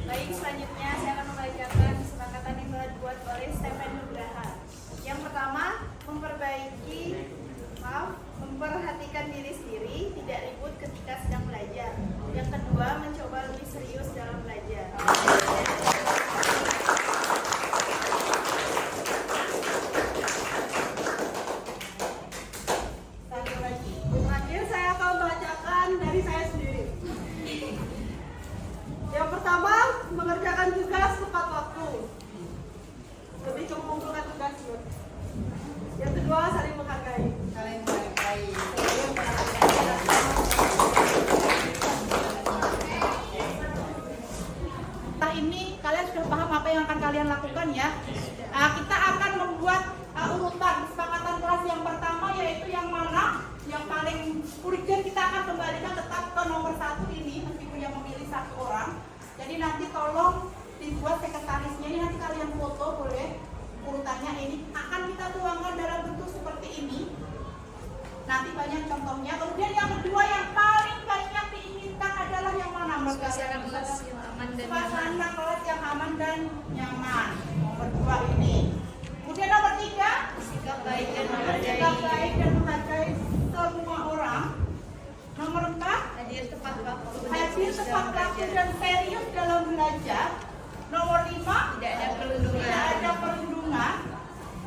Baik, selanjutnya saya akan membacakan kesepakatan yang telah dibuat oleh Stephen Nugraha. Yang pertama, memperhatikan diri sendiri, tidak ribut ketika sedang belajar. Yang kedua, mencoba lebih serius dalam belajar. Terakhir, saya akan membacakan dari saya sendiri. Yang pertama, mengerjakan tugas tepat waktu. Lebih ke mengumpulkan tugas. Yang kedua, saling menghargai. Saling menghargai. Setelah ini kalian sudah paham apa yang akan kalian lakukan ya. Kita akan membuat urutan kesepakatan kelas yang pertama, yaitu yang mana yang paling urgent kita akan kembalikan tetap ke nomor 1 ini, meskipun yang memilih 1 orang. Jadi nanti tolong dibuat sekretarisnya ini, nanti kalian foto boleh urutannya. Ini akan kita tuangkan dalam bentuk seperti ini. Nanti banyak contohnya. Kemudian yang kedua yang paling banyak diinginkan adalah yang mana? Suasana kelas yang aman dan Suasana nyaman. kelas yang aman dan nyaman. Nomor 2 ini. Kemudian nomor 3, Sikap baik dan menghargai. bersikap baik dan menghargai semua orang. Nomor 4, Hadir tepat waktu. hadir tepat waktu dan serius dalam belajar. Nomor 5, Tidak ada perundungan. tidak ada perundungan.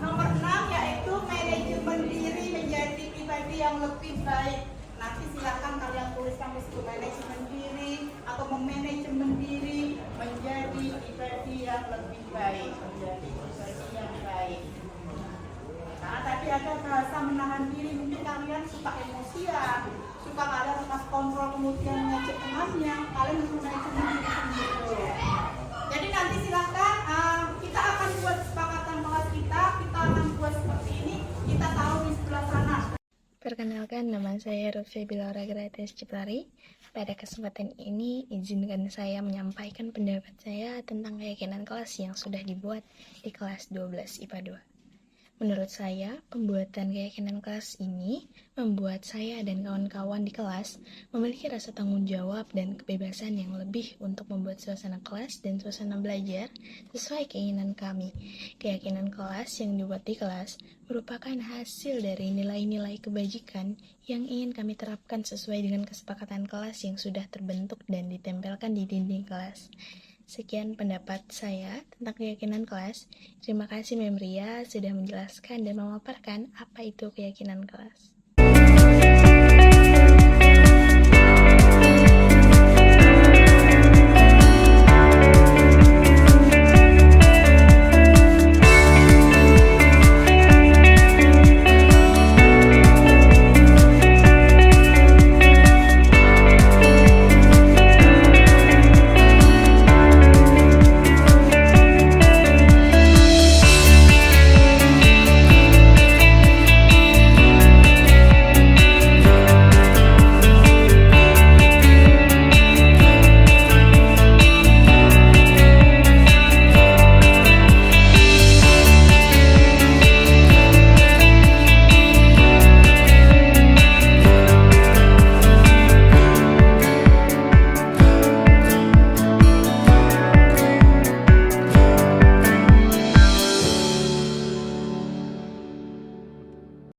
Nomor 6 yaitu manajemen diri menjadi pribadi yang lebih baik. Nanti silakan kalian tuliskan di situ manajemen diri atau memanajemen diri menjadi pribadi yang lebih baik, menjadi pribadi yang baik. Nah, tapi ada bahasa menahan diri, mungkin kalian suka emosian, suka nggak ada lepas kontrol, kemudian ngecek temannya, kalian menggunakan diri sendiri. Jadi nanti silakan kita akan buat kesepakatan kelas kita akan buat seperti ini, kita tahu di sebelah sana. Perkenalkan, nama saya Rufy Bilaura Gratis Ciplari. Pada kesempatan ini, izinkan saya menyampaikan pendapat saya tentang keyakinan kelas yang sudah dibuat di kelas 12 IPA 2. Menurut saya, pembuatan keyakinan kelas ini membuat saya dan kawan-kawan di kelas memiliki rasa tanggung jawab dan kebebasan yang lebih untuk membuat suasana kelas dan suasana belajar sesuai keinginan kami. Keyakinan kelas yang dibuat di kelas merupakan hasil dari nilai-nilai kebajikan yang ingin kami terapkan sesuai dengan kesepakatan kelas yang sudah terbentuk dan ditempelkan di dinding kelas. Sekian pendapat saya tentang keyakinan kelas. Terima kasih Memria sudah menjelaskan dan memaparkan apa itu keyakinan kelas.